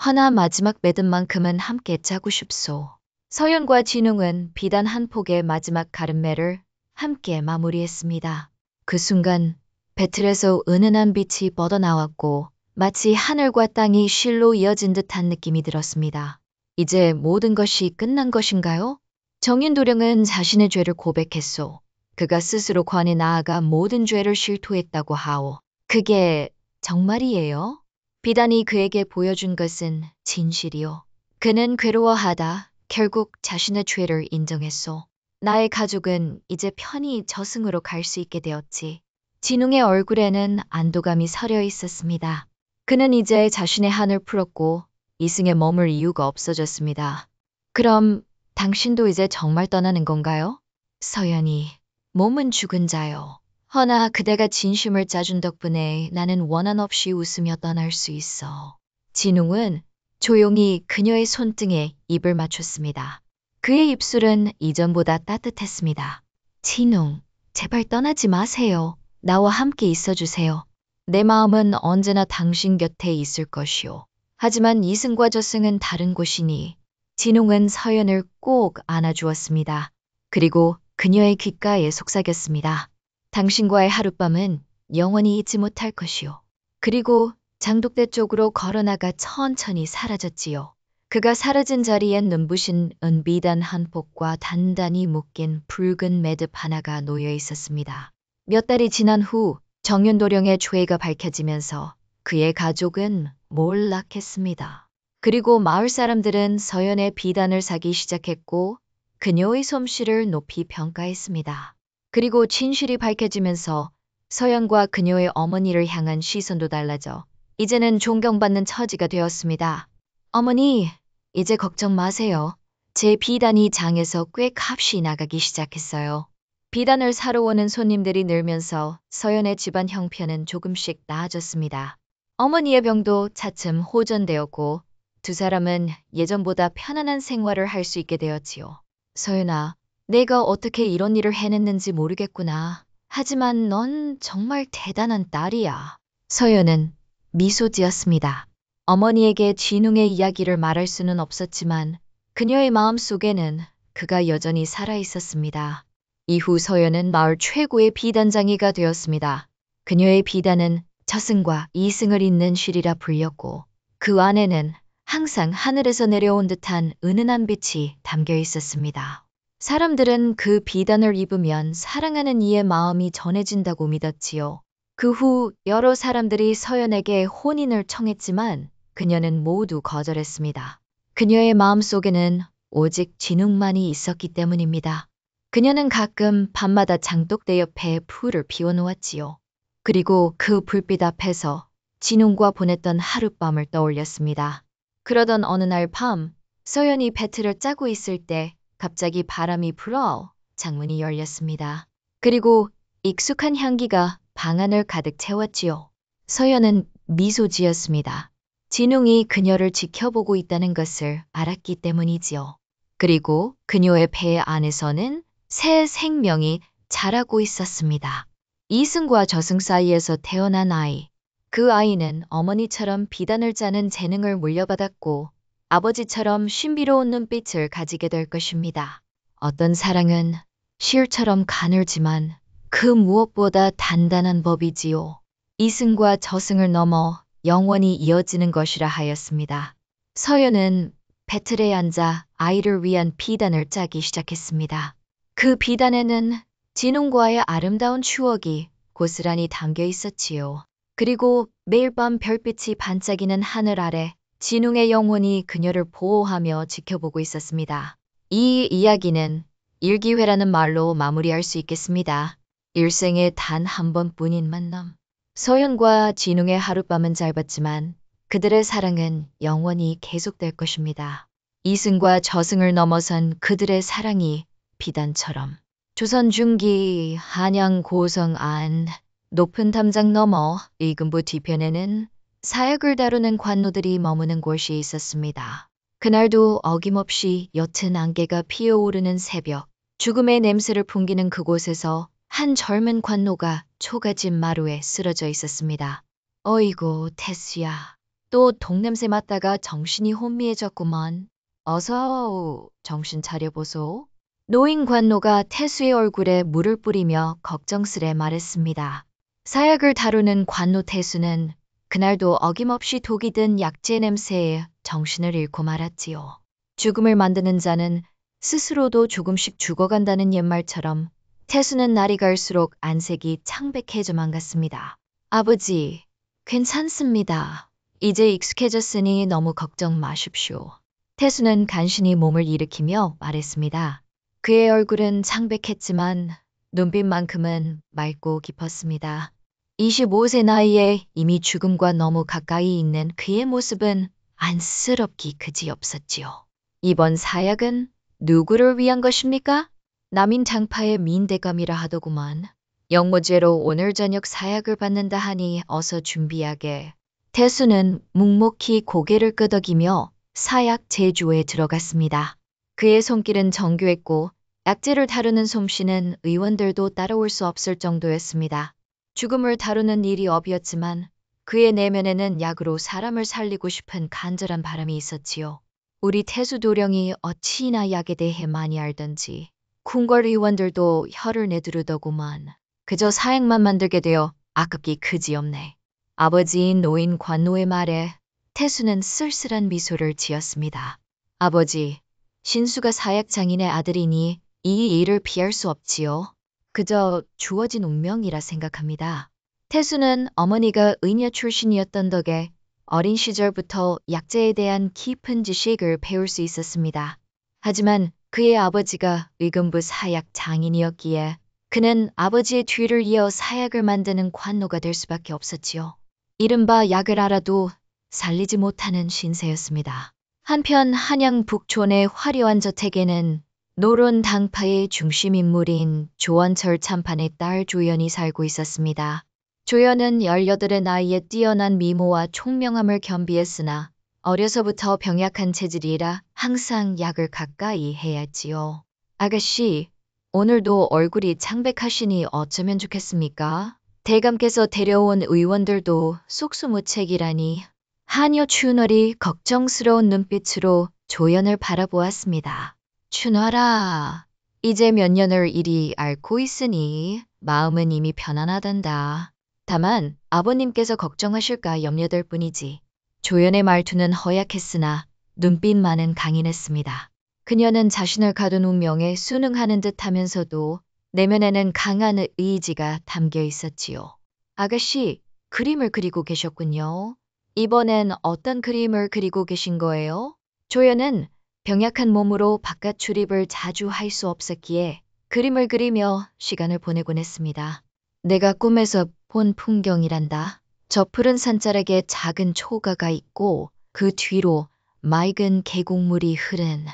허나 마지막 매듭만큼은 함께 짜고 싶소. 서연과 진웅은 비단 한 폭의 마지막 가름매를 함께 마무리했습니다. 그 순간 배틀에서 은은한 빛이 뻗어나왔고 마치 하늘과 땅이 실로 이어진 듯한 느낌이 들었습니다. 이제 모든 것이 끝난 것인가요? 정윤도령은 자신의 죄를 고백했소. 그가 스스로 관에 나아가 모든 죄를 실토했다고 하오. 그게 정말이에요? 비단이 그에게 보여준 것은 진실이요. 그는 괴로워하다 결국 자신의 죄를 인정했소. 나의 가족은 이제 편히 저승으로 갈 수 있게 되었지. 진웅의 얼굴에는 안도감이 서려 있었습니다. 그는 이제 자신의 한을 풀었고 이승에 머물 이유가 없어졌습니다. 그럼 당신도 이제 정말 떠나는 건가요? 서연이, 몸은 죽은 자요. 허나 그대가 진심을 짜준 덕분에 나는 원한 없이 웃으며 떠날 수 있어. 진웅은 조용히 그녀의 손등에 입을 맞췄습니다. 그의 입술은 이전보다 따뜻했습니다. 진웅, 제발 떠나지 마세요. 나와 함께 있어주세요. 내 마음은 언제나 당신 곁에 있을 것이오. 하지만 이승과 저승은 다른 곳이니 진웅은 서연을 꼭 안아주었습니다. 그리고 그녀의 귓가에 속삭였습니다. 당신과의 하룻밤은 영원히 잊지 못할 것이오. 그리고 장독대 쪽으로 걸어나가 천천히 사라졌지요. 그가 사라진 자리엔 눈부신 은비단 한 폭과 단단히 묶인 붉은 매듭 하나가 놓여 있었습니다. 몇 달이 지난 후 정윤도령의 죄가 밝혀지면서 그의 가족은 몰락했습니다. 그리고 마을 사람들은 서연의 비단을 사기 시작했고 그녀의 솜씨를 높이 평가했습니다. 그리고 진실이 밝혀지면서 서연과 그녀의 어머니를 향한 시선도 달라져 이제는 존경받는 처지가 되었습니다. 어머니, 이제 걱정 마세요. 제 비단이 장에서 꽤 값이 나가기 시작했어요. 비단을 사러 오는 손님들이 늘면서 서연의 집안 형편은 조금씩 나아졌습니다. 어머니의 병도 차츰 호전되었고 두 사람은 예전보다 편안한 생활을 할 수 있게 되었지요. 서연아, 내가 어떻게 이런 일을 해냈는지 모르겠구나. 하지만 넌 정말 대단한 딸이야. 서연은 미소 지었습니다. 어머니에게 진웅의 이야기를 말할 수는 없었지만 그녀의 마음속에는 그가 여전히 살아 있었습니다. 이후 서연은 마을 최고의 비단장이가 되었습니다. 그녀의 비단은 저승과 이승을 잇는 실이라 불렸고 그 안에는 항상 하늘에서 내려온 듯한 은은한 빛이 담겨 있었습니다. 사람들은 그 비단을 입으면 사랑하는 이의 마음이 전해진다고 믿었지요. 그 후 여러 사람들이 서연에게 혼인을 청했지만 그녀는 모두 거절했습니다. 그녀의 마음속에는 오직 진웅만이 있었기 때문입니다. 그녀는 가끔 밤마다 장독대 옆에 불을 피워놓았지요. 그리고 그 불빛 앞에서 진웅과 보냈던 하룻밤을 떠올렸습니다. 그러던 어느 날 밤, 서연이 배틀을 짜고 있을 때 갑자기 바람이 불어 창문이 열렸습니다. 그리고 익숙한 향기가 방 안을 가득 채웠지요. 서연은 미소 지었습니다. 진웅이 그녀를 지켜보고 있다는 것을 알았기 때문이지요. 그리고 그녀의 배 안에서는 새 생명이 자라고 있었습니다. 이승과 저승 사이에서 태어난 아이. 그 아이는 어머니처럼 비단을 짜는 재능을 물려받았고 아버지처럼 신비로운 눈빛을 가지게 될 것입니다. 어떤 사랑은 실처럼 가늘지만 그 무엇보다 단단한 법이지요. 이승과 저승을 넘어 영원히 이어지는 것이라 하였습니다. 서연은 배틀에 앉아 아이를 위한 비단을 짜기 시작했습니다. 그 비단에는 진웅과의 아름다운 추억이 고스란히 담겨 있었지요. 그리고 매일 밤 별빛이 반짝이는 하늘 아래 진웅의 영혼이 그녀를 보호하며 지켜보고 있었습니다. 이 이야기는 일기회라는 말로 마무리할 수 있겠습니다. 일생에 단 한 번뿐인 만남. 서연과 진웅의 하룻밤은 짧았지만 그들의 사랑은 영원히 계속될 것입니다. 이승과 저승을 넘어선 그들의 사랑이 비단처럼 조선 중기 한양 고성 안 높은 담장 너머 이금부 뒤편에는 사역을 다루는 관노들이 머무는 곳이 있었습니다. 그날도 어김없이 옅은 안개가 피어오르는 새벽, 죽음의 냄새를 풍기는 그곳에서 한 젊은 관노가 초가집 마루에 쓰러져 있었습니다. 어이구, 태수야. 또 독냄새 맡다가 정신이 혼미해졌구먼. 어서 정신 차려보소. 노인 관노가 태수의 얼굴에 물을 뿌리며 걱정스레 말했습니다. 사약을 다루는 관노 태수는 그날도 어김없이 독이 든 약재 냄새에 정신을 잃고 말았지요. 죽음을 만드는 자는 스스로도 조금씩 죽어간다는 옛말처럼 태수는 날이 갈수록 안색이 창백해져만 갔습니다. 아버지, 괜찮습니다. 이제 익숙해졌으니 너무 걱정 마십시오. 태수는 간신히 몸을 일으키며 말했습니다. 그의 얼굴은 창백했지만 눈빛만큼은 맑고 깊었습니다. 25세 나이에 이미 죽음과 너무 가까이 있는 그의 모습은 안쓰럽기 그지없었지요. 이번 사약은 누구를 위한 것입니까? 남인 장파의 민대감이라 하더구만. 영모제로 오늘 저녁 사약을 받는다 하니 어서 준비하게. 태수는 묵묵히 고개를 끄덕이며 사약 제주에 들어갔습니다. 그의 손길은 정교했고 약재를 다루는 솜씨는 의원들도 따라올 수 없을 정도였습니다. 죽음을 다루는 일이 업이었지만 그의 내면에는 약으로 사람을 살리고 싶은 간절한 바람이 있었지요. 우리 태수 도령이 어찌나 약에 대해 많이 알던지 궁궐 의원들도 혀를 내두르더구만. 그저 사약만 만들게 되어 아깝기 그지없네. 아버지인 노인 관노의 말에 태수는 쓸쓸한 미소를 지었습니다. 아버지, 신수가 사약 장인의 아들이니 이 일을 피할 수 없지요. 그저 주어진 운명이라 생각합니다. 태수는 어머니가 의녀 출신이었던 덕에 어린 시절부터 약재에 대한 깊은 지식을 배울 수 있었습니다. 하지만 그의 아버지가 의금부 사약 장인이었기에 그는 아버지의 뒤를 이어 사약을 만드는 관노가 될 수밖에 없었지요. 이른바 약을 알아도 살리지 못하는 신세였습니다. 한편 한양 북촌의 화려한 저택에는 노론 당파의 중심 인물인 조원철 참판의 딸 조연이 살고 있었습니다. 조연은 18의 나이에 뛰어난 미모와 총명함을 겸비했으나 어려서부터 병약한 체질이라 항상 약을 가까이 해야 했지요. 아가씨, 오늘도 얼굴이 창백하시니 어쩌면 좋겠습니까? 대감께서 데려온 의원들도 속수무책이라니. 하녀 춘월이 걱정스러운 눈빛으로 조연을 바라보았습니다. 춘월아, 이제 몇 년을 이리 앓고 있으니 마음은 이미 편안하단다. 다만 아버님께서 걱정하실까 염려될 뿐이지. 조연의 말투는 허약했으나 눈빛만은 강인했습니다. 그녀는 자신을 가둔 운명에 순응하는 듯 하면서도 내면에는 강한 의지가 담겨 있었지요. 아가씨, 그림을 그리고 계셨군요. 이번엔 어떤 그림을 그리고 계신 거예요? 조연은 병약한 몸으로 바깥 출입을 자주 할 수 없었기에 그림을 그리며 시간을 보내곤 했습니다. 내가 꿈에서 본 풍경이란다. 저 푸른 산자락에 작은 초가가 있고 그 뒤로 맑은 계곡물이 흐른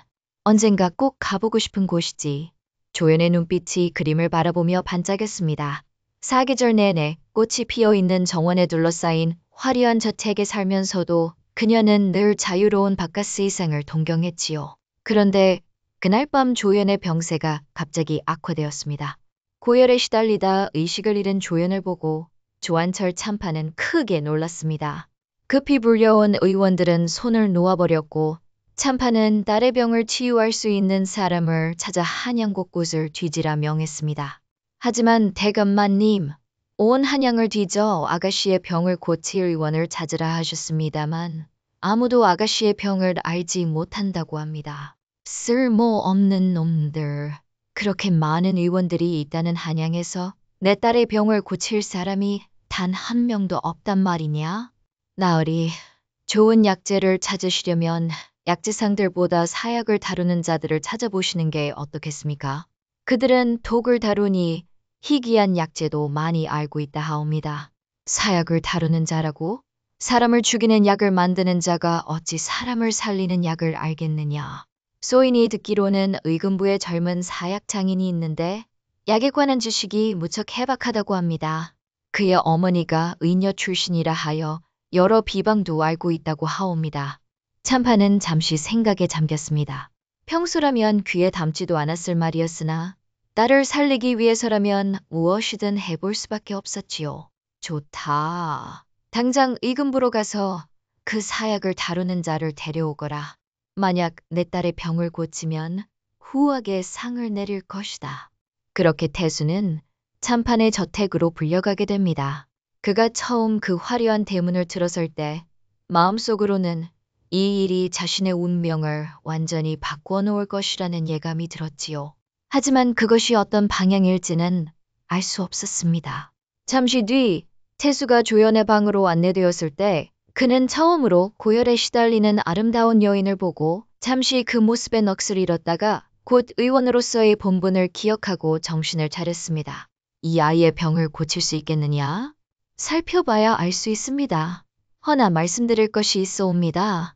언젠가 꼭 가보고 싶은 곳이지. 조연의 눈빛이 그림을 바라보며 반짝였습니다. 사계절 내내 꽃이 피어있는 정원에 둘러싸인 화려한 저택에 살면서도 그녀는 늘 자유로운 바깥 세상을 동경했지요. 그런데 그날 밤 조연의 병세가 갑자기 악화되었습니다. 고열에 시달리다 의식을 잃은 조연을 보고 조한철 참판은 크게 놀랐습니다. 급히 불려온 의원들은 손을 놓아버렸고 참판은 딸의 병을 치유할 수 있는 사람을 찾아 한양 곳곳을 뒤지라 명했습니다. 하지만 대감마님, 온 한양을 뒤져 아가씨의 병을 고칠 의원을 찾으라 하셨습니다만 아무도 아가씨의 병을 알지 못한다고 합니다. 쓸모없는 놈들. 그렇게 많은 의원들이 있다는 한양에서 내 딸의 병을 고칠 사람이 단 한 명도 없단 말이냐? 나으리, 좋은 약재를 찾으시려면 약재상들보다 사약을 다루는 자들을 찾아보시는 게 어떻겠습니까? 그들은 독을 다루니 희귀한 약재도 많이 알고 있다 하옵니다. 사약을 다루는 자라고? 사람을 죽이는 약을 만드는 자가 어찌 사람을 살리는 약을 알겠느냐. 소인이 듣기로는 의금부에 젊은 사약 장인이 있는데 약에 관한 지식이 무척 해박하다고 합니다. 그의 어머니가 의녀 출신이라 하여 여러 비방도 알고 있다고 하옵니다. 참판은 잠시 생각에 잠겼습니다. 평소라면 귀에 담지도 않았을 말이었으나 딸을 살리기 위해서라면 무엇이든 해볼 수밖에 없었지요. 좋다. 당장 의금부로 가서 그 사약을 다루는 자를 데려오거라. 만약 내 딸의 병을 고치면 후하게 상을 내릴 것이다. 그렇게 태수는 참판의 저택으로 불려가게 됩니다. 그가 처음 그 화려한 대문을 들어설 때 마음속으로는 이 일이 자신의 운명을 완전히 바꾸어 놓을 것이라는 예감이 들었지요. 하지만 그것이 어떤 방향일지는 알 수 없었습니다. 잠시 뒤 태수가 조연의 방으로 안내되었을 때 그는 처음으로 고열에 시달리는 아름다운 여인을 보고 잠시 그 모습에 넋을 잃었다가 곧 의원으로서의 본분을 기억하고 정신을 차렸습니다. 이 아이의 병을 고칠 수 있겠느냐? 살펴봐야 알 수 있습니다. 허나 말씀드릴 것이 있어옵니다.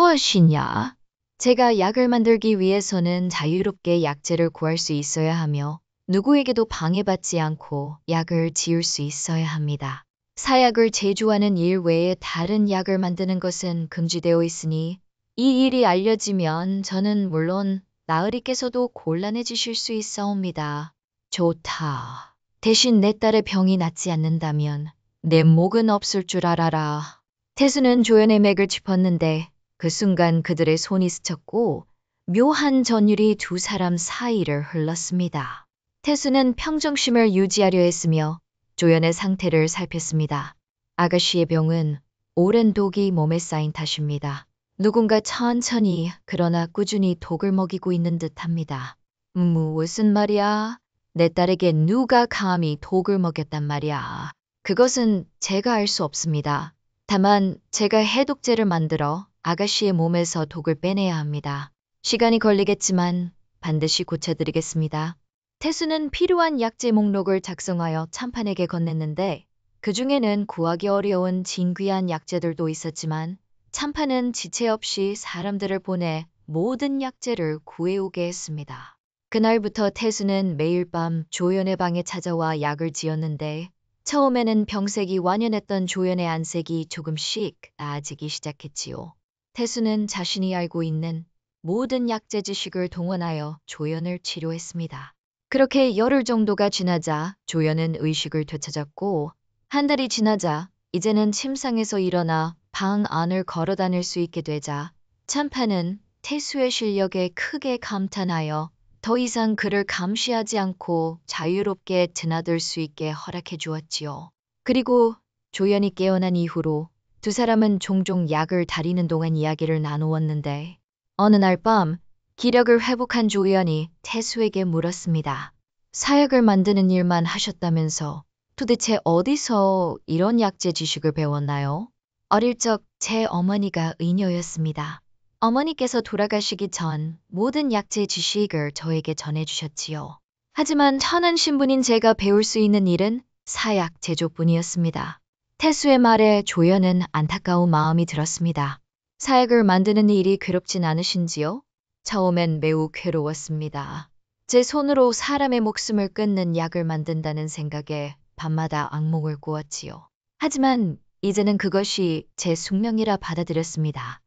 무엇이냐? 제가 약을 만들기 위해서는 자유롭게 약재를 구할 수 있어야 하며 누구에게도 방해받지 않고 약을 지을 수 있어야 합니다. 사약을 제조하는 일 외에 다른 약을 만드는 것은 금지되어 있으니 이 일이 알려지면 저는 물론 나으리께서도 곤란해지실 수 있사옵니다. 좋다. 대신 내 딸의 병이 낫지 않는다면 내 목은 없을 줄 알아라. 태수는 조연의 맥을 짚었는데 그 순간 그들의 손이 스쳤고 묘한 전율이 두 사람 사이를 흘렀습니다. 태수는 평정심을 유지하려 했으며 조연의 상태를 살폈습니다. 아가씨의 병은 오랜 독이 몸에 쌓인 탓입니다. 누군가 천천히 그러나 꾸준히 독을 먹이고 있는 듯합니다. 무슨 말이야? 내 딸에게 누가 감히 독을 먹였단 말이야. 그것은 제가 알 수 없습니다. 다만 제가 해독제를 만들어 아가씨의 몸에서 독을 빼내야 합니다. 시간이 걸리겠지만 반드시 고쳐드리겠습니다. 태수는 필요한 약재 목록을 작성하여 참판에게 건넸는데 그 중에는 구하기 어려운 진귀한 약재들도 있었지만 참판은 지체 없이 사람들을 보내 모든 약재를 구해오게 했습니다. 그날부터 태수는 매일 밤 조연의 방에 찾아와 약을 지었는데 처음에는 병색이 완연했던 조연의 안색이 조금씩 나아지기 시작했지요. 태수는 자신이 알고 있는 모든 약재 지식을 동원하여 조연을 치료했습니다. 그렇게 열흘 정도가 지나자 조연은 의식을 되찾았고 한 달이 지나자 이제는 침상에서 일어나 방 안을 걸어 다닐 수 있게 되자 참판은 태수의 실력에 크게 감탄하여 더 이상 그를 감시하지 않고 자유롭게 드나들 수 있게 허락해 주었지요. 그리고 조연이 깨어난 이후로 두 사람은 종종 약을 다리는 동안 이야기를 나누었는데 어느 날 밤 기력을 회복한 조연이 태수에게 물었습니다. 사약을 만드는 일만 하셨다면서 도대체 어디서 이런 약재 지식을 배웠나요? 어릴 적 제 어머니가 의녀였습니다. 어머니께서 돌아가시기 전 모든 약재 지식을 저에게 전해주셨지요. 하지만 천한 신분인 제가 배울 수 있는 일은 사약 제조뿐이었습니다. 태수의 말에 조연은 안타까운 마음이 들었습니다. 사약을 만드는 일이 괴롭진 않으신지요? 처음엔 매우 괴로웠습니다. 제 손으로 사람의 목숨을 끊는 약을 만든다는 생각에 밤마다 악몽을 꾸었지요. 하지만 이제는 그것이 제 숙명이라 받아들였습니다.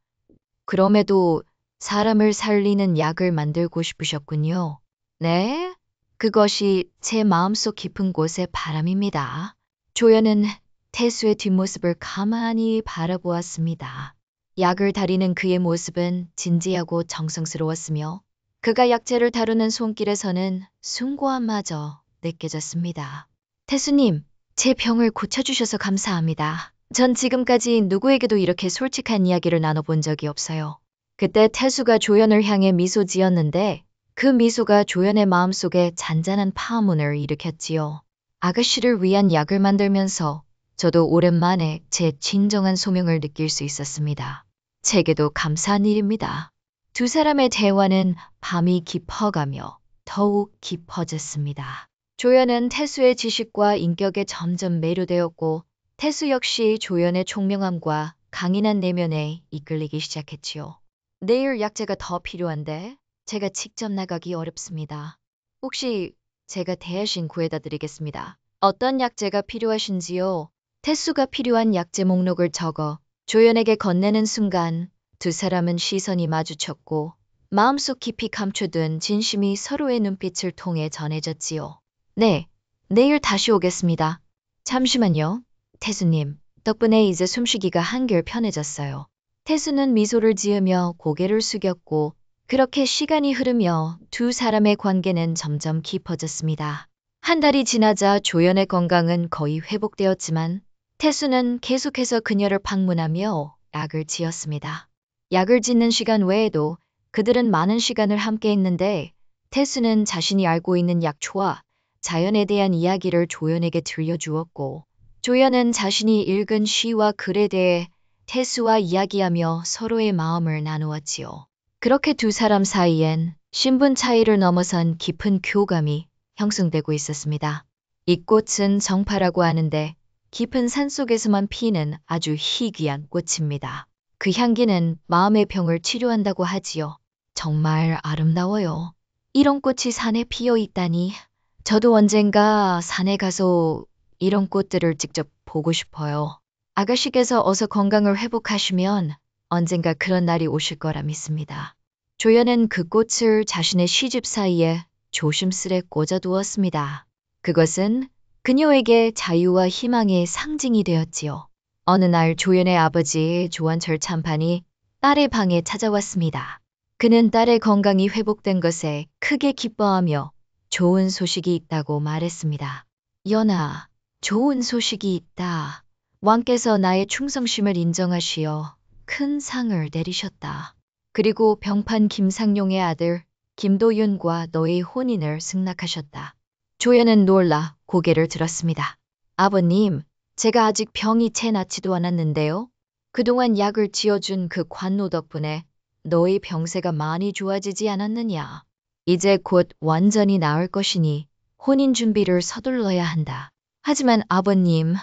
그럼에도 사람을 살리는 약을 만들고 싶으셨군요. 네, 그것이 제 마음속 깊은 곳의 바람입니다. 조연은 태수의 뒷모습을 가만히 바라보았습니다. 약을 다리는 그의 모습은 진지하고 정성스러웠으며 그가 약재를 다루는 손길에서는 숭고함마저 느껴졌습니다. 태수님, 제 병을 고쳐주셔서 감사합니다. 전 지금까지 누구에게도 이렇게 솔직한 이야기를 나눠본 적이 없어요. 그때 태수가 조연을 향해 미소 지었는데 그 미소가 조연의 마음속에 잔잔한 파문을 일으켰지요. 아가씨를 위한 약을 만들면서 저도 오랜만에 제 진정한 소명을 느낄 수 있었습니다. 제게도 감사한 일입니다. 두 사람의 대화는 밤이 깊어가며 더욱 깊어졌습니다. 조연은 태수의 지식과 인격에 점점 매료되었고 태수 역시 조연의 총명함과 강인한 내면에 이끌리기 시작했지요. 내일 약재가 더 필요한데 제가 직접 나가기 어렵습니다. 혹시 제가 대신 구해다 드리겠습니다. 어떤 약재가 필요하신지요? 태수가 필요한 약재 목록을 적어 조연에게 건네는 순간 두 사람은 시선이 마주쳤고 마음속 깊이 감춰둔 진심이 서로의 눈빛을 통해 전해졌지요. 네, 내일 다시 오겠습니다. 잠시만요. 태수님, 덕분에 이제 숨쉬기가 한결 편해졌어요. 태수는 미소를 지으며 고개를 숙였고 그렇게 시간이 흐르며 두 사람의 관계는 점점 깊어졌습니다. 한 달이 지나자 조연의 건강은 거의 회복되었지만 태수는 계속해서 그녀를 방문하며 약을 지었습니다. 약을 짓는 시간 외에도 그들은 많은 시간을 함께 했는데 태수는 자신이 알고 있는 약초와 자연에 대한 이야기를 조연에게 들려주었고 조연은 자신이 읽은 시와 글에 대해 태수와 이야기하며 서로의 마음을 나누었지요. 그렇게 두 사람 사이엔 신분 차이를 넘어선 깊은 교감이 형성되고 있었습니다. 이 꽃은 정파라고 하는데 깊은 산속에서만 피는 아주 희귀한 꽃입니다. 그 향기는 마음의 병을 치료한다고 하지요. 정말 아름다워요. 이런 꽃이 산에 피어 있다니 저도 언젠가 산에 가서 이런 꽃들을 직접 보고 싶어요. 아가씨께서 어서 건강을 회복하시면 언젠가 그런 날이 오실 거라 믿습니다. 조연은 그 꽃을 자신의 시집 사이에 조심스레 꽂아두었습니다. 그것은 그녀에게 자유와 희망의 상징이 되었지요. 어느 날 조연의 아버지 조한철 참판이 딸의 방에 찾아왔습니다. 그는 딸의 건강이 회복된 것에 크게 기뻐하며 좋은 소식이 있다고 말했습니다. 연아, 좋은 소식이 있다. 왕께서 나의 충성심을 인정하시어 큰 상을 내리셨다. 그리고 병판 김상용의 아들 김도윤과 너의 혼인을 승낙하셨다. 조연은 놀라 고개를 들었습니다. 아버님, 제가 아직 병이 채 낫지도 않았는데요. 그동안 약을 지어준 그 관노 덕분에 너의 병세가 많이 좋아지지 않았느냐. 이제 곧 완전히 나을 것이니 혼인 준비를 서둘러야 한다. 하지만 아버님,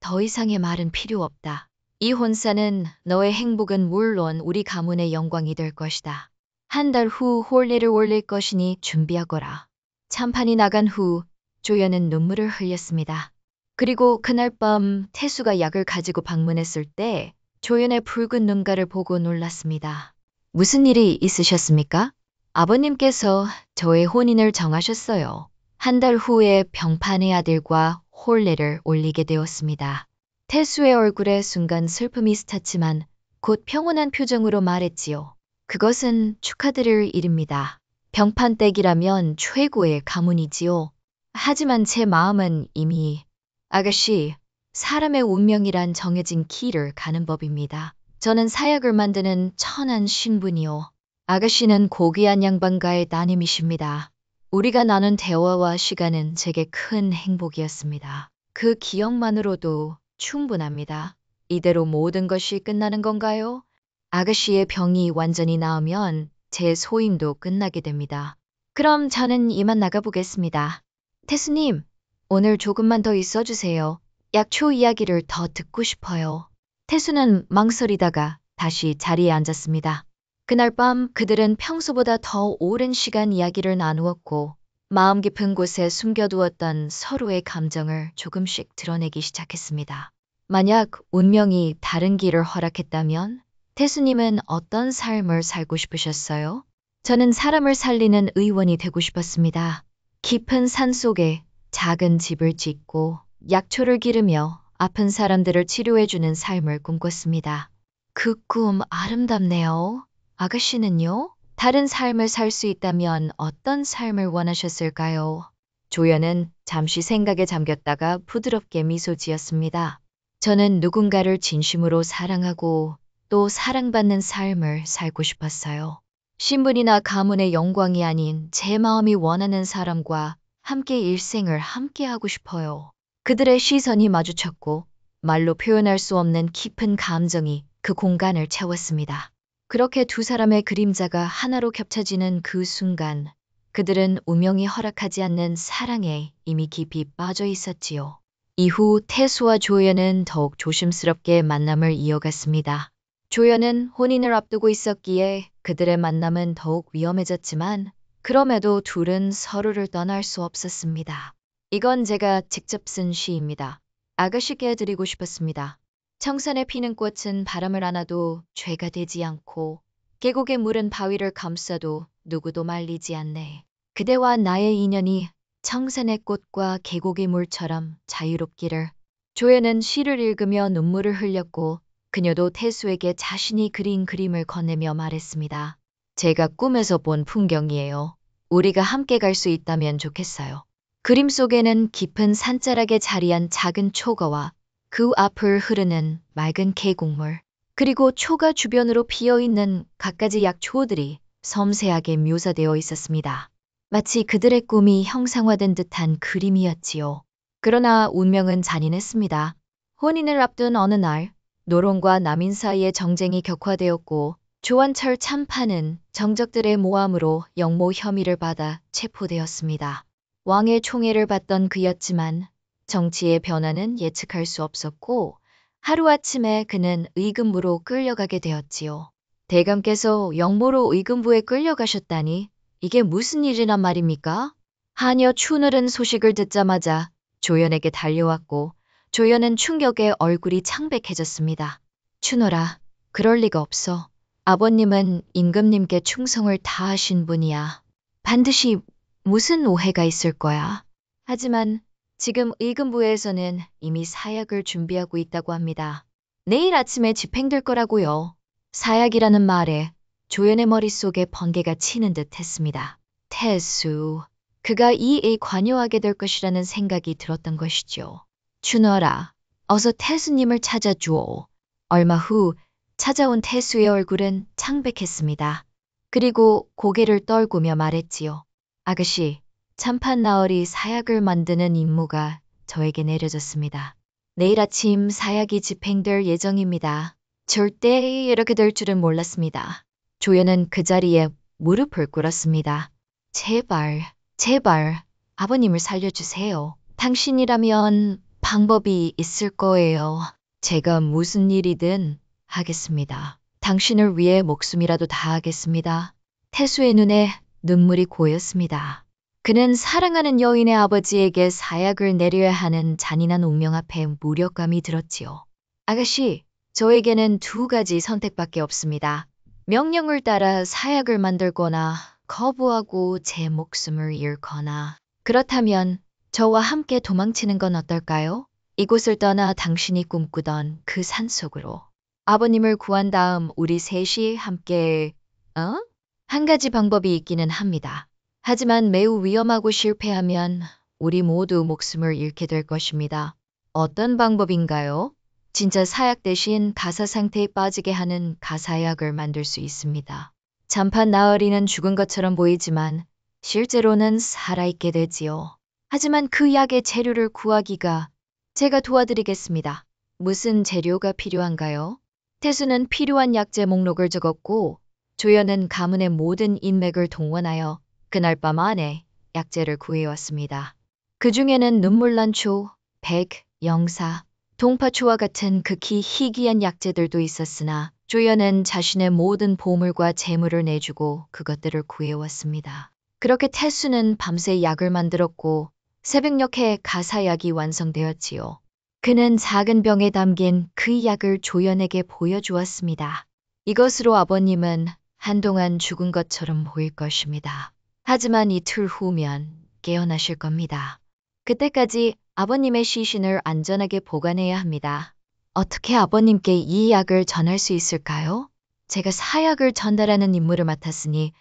더 이상의 말은 필요 없다. 이 혼사는 너의 행복은 물론 우리 가문의 영광이 될 것이다. 한 달 후 혼례를 올릴 것이니 준비하거라. 참판이 나간 후 조연은 눈물을 흘렸습니다. 그리고 그날 밤 태수가 약을 가지고 방문했을 때 조연의 붉은 눈가를 보고 놀랐습니다. 무슨 일이 있으셨습니까? 아버님께서 저의 혼인을 정하셨어요. 한 달 후에 병판의 아들과 혼례를 올리게 되었습니다. 태수의 얼굴에 순간 슬픔이 스쳤지만 곧 평온한 표정으로 말했지요. 그것은 축하드릴 일입니다. 병판댁이라면 최고의 가문이지요. 하지만 제 마음은 이미 아가씨, 사람의 운명이란 정해진 길을 가는 법입니다. 저는 사약을 만드는 천한 신분이요. 아가씨는 고귀한 양반가의 따님이십니다. 우리가 나눈 대화와 시간은 제게 큰 행복이었습니다. 그 기억만으로도 충분합니다. 이대로 모든 것이 끝나는 건가요? 아가씨의 병이 완전히 나으면 제 소임도 끝나게 됩니다. 그럼 저는 이만 나가보겠습니다. 태수님, 오늘 조금만 더 있어주세요. 약초 이야기를 더 듣고 싶어요. 태수는 망설이다가 다시 자리에 앉았습니다. 그날 밤 그들은 평소보다 더 오랜 시간 이야기를 나누었고 마음 깊은 곳에 숨겨두었던 서로의 감정을 조금씩 드러내기 시작했습니다. 만약 운명이 다른 길을 허락했다면 태수님은 어떤 삶을 살고 싶으셨어요? 저는 사람을 살리는 의원이 되고 싶었습니다. 깊은 산 속에 작은 집을 짓고 약초를 기르며 아픈 사람들을 치료해주는 삶을 꿈꿨습니다. 그 꿈 아름답네요. 아가씨는요? 다른 삶을 살 수 있다면 어떤 삶을 원하셨을까요? 조연은 잠시 생각에 잠겼다가 부드럽게 미소 지었습니다. 저는 누군가를 진심으로 사랑하고 또 사랑받는 삶을 살고 싶었어요. 신분이나 가문의 영광이 아닌 제 마음이 원하는 사람과 함께 일생을 함께하고 싶어요. 그들의 시선이 마주쳤고 말로 표현할 수 없는 깊은 감정이 그 공간을 채웠습니다. 그렇게 두 사람의 그림자가 하나로 겹쳐지는 그 순간 그들은 운명이 허락하지 않는 사랑에 이미 깊이 빠져 있었지요. 이후 태수와 조연은 더욱 조심스럽게 만남을 이어갔습니다. 조연은 혼인을 앞두고 있었기에 그들의 만남은 더욱 위험해졌지만 그럼에도 둘은 서로를 떠날 수 없었습니다. 이건 제가 직접 쓴 시입니다. 아가씨께 드리고 싶었습니다. 청산에 피는 꽃은 바람을 안아도 죄가 되지 않고 계곡의 물은 바위를 감싸도 누구도 말리지 않네. 그대와 나의 인연이 청산의 꽃과 계곡의 물처럼 자유롭기를. 조연은 시를 읽으며 눈물을 흘렸고 그녀도 태수에게 자신이 그린 그림을 건네며 말했습니다. 제가 꿈에서 본 풍경이에요. 우리가 함께 갈 수 있다면 좋겠어요. 그림 속에는 깊은 산자락에 자리한 작은 초가와 그 앞을 흐르는 맑은 계곡물, 그리고 초가 주변으로 피어있는 갖가지 약초들이 섬세하게 묘사되어 있었습니다. 마치 그들의 꿈이 형상화된 듯한 그림이었지요. 그러나 운명은 잔인했습니다. 혼인을 앞둔 어느 날, 노론과 남인 사이의 정쟁이 격화되었고 조원철 참판은 정적들의 모함으로 영모 혐의를 받아 체포되었습니다. 왕의 총애를 받던 그였지만 정치의 변화는 예측할 수 없었고 하루아침에 그는 의금부로 끌려가게 되었지요. 대감께서 영모로 의금부에 끌려가셨다니 이게 무슨 일이란 말입니까? 하녀 춘울은 소식을 듣자마자 조연에게 달려왔고 조연은 충격에 얼굴이 창백해졌습니다. 춘월아, 그럴 리가 없어. 아버님은 임금님께 충성을 다하신 분이야. 반드시 무슨 오해가 있을 거야. 하지만 지금 의금부에서는 이미 사약을 준비하고 있다고 합니다. 내일 아침에 집행될 거라고요. 사약이라는 말에 조연의 머릿속에 번개가 치는 듯 했습니다. 태수, 그가 이 일에 관여하게 될 것이라는 생각이 들었던 것이죠. 춘월아, 어서 태수님을 찾아주오. 얼마 후 찾아온 태수의 얼굴은 창백했습니다. 그리고 고개를 떨구며 말했지요. 아가씨, 참판 나얼이 사약을 만드는 임무가 저에게 내려졌습니다. 내일 아침 사약이 집행될 예정입니다. 절대 이렇게 될 줄은 몰랐습니다. 조연은 그 자리에 무릎을 꿇었습니다. 제발, 제발, 아버님을 살려주세요. 당신이라면 방법이 있을 거예요. 제가 무슨 일이든 하겠습니다. 당신을 위해 목숨이라도 다하겠습니다. 태수의 눈에 눈물이 고였습니다. 그는 사랑하는 여인의 아버지에게 사약을 내려야 하는 잔인한 운명 앞에 무력감이 들었지요. 아가씨, 저에게는 두 가지 선택밖에 없습니다. 명령을 따라 사약을 만들거나 거부하고 제 목숨을 잃거나. 그렇다면 저와 함께 도망치는 건 어떨까요? 이곳을 떠나 당신이 꿈꾸던 그 산속으로. 아버님을 구한 다음 우리 셋이 함께, 한 가지 방법이 있기는 합니다. 하지만 매우 위험하고 실패하면 우리 모두 목숨을 잃게 될 것입니다. 어떤 방법인가요? 진짜 사약 대신 가사 상태에 빠지게 하는 가사약을 만들 수 있습니다. 잠판 나으리는 죽은 것처럼 보이지만 실제로는 살아있게 되지요. 하지만 그 약의 재료를 구하기가 제가 도와드리겠습니다. 무슨 재료가 필요한가요? 태수는 필요한 약재 목록을 적었고 조연은 가문의 모든 인맥을 동원하여 그날 밤 안에 약재를 구해왔습니다. 그 중에는 눈물난초, 백, 영사, 동파초와 같은 극히 희귀한 약재들도 있었으나 조연은 자신의 모든 보물과 재물을 내주고 그것들을 구해왔습니다. 그렇게 태수는 밤새 약을 만들었고 새벽녘에 가사약이 완성되었지요. 그는 작은 병에 담긴 그 약을 조연에게 보여주었습니다. 이것으로 아버님은 한동안 죽은 것처럼 보일 것입니다. 하지만 이틀 후면 깨어나실 겁니다. 그때까지 아버님의 시신을 안전하게 보관해야 합니다. 어떻게 아버님께 이 약을 전할 수 있을까요? 제가 사약을 전달하는 임무를 맡았으니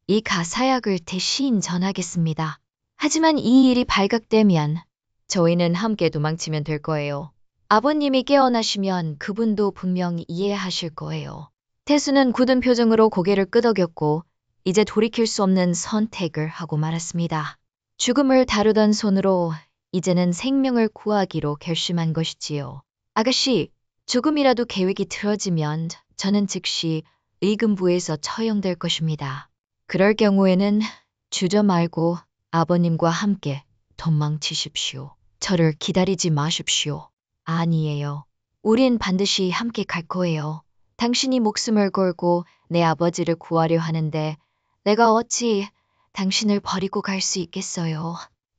이 가사약을 대신 전하겠습니다. 하지만 이 일이 발각되면 저희는 함께 도망치면 될 거예요. 아버님이 깨어나시면 그분도 분명 이해하실 거예요. 태수는 굳은 표정으로 고개를 끄덕였고 이제 돌이킬 수 없는 선택을 하고 말았습니다. 죽음을 다루던 손으로 이제는 생명을 구하기로 결심한 것이지요. 아가씨, 조금이라도 계획이 틀어지면 저는 즉시 의금부에서 처형될 것입니다. 그럴 경우에는 주저 말고 아버님과 함께 도망치십시오. 저를 기다리지 마십시오. 아니에요. 우린 반드시 함께 갈 거예요. 당신이 목숨을 걸고 내 아버지를 구하려 하는데 내가 어찌 당신을 버리고 갈 수 있겠어요.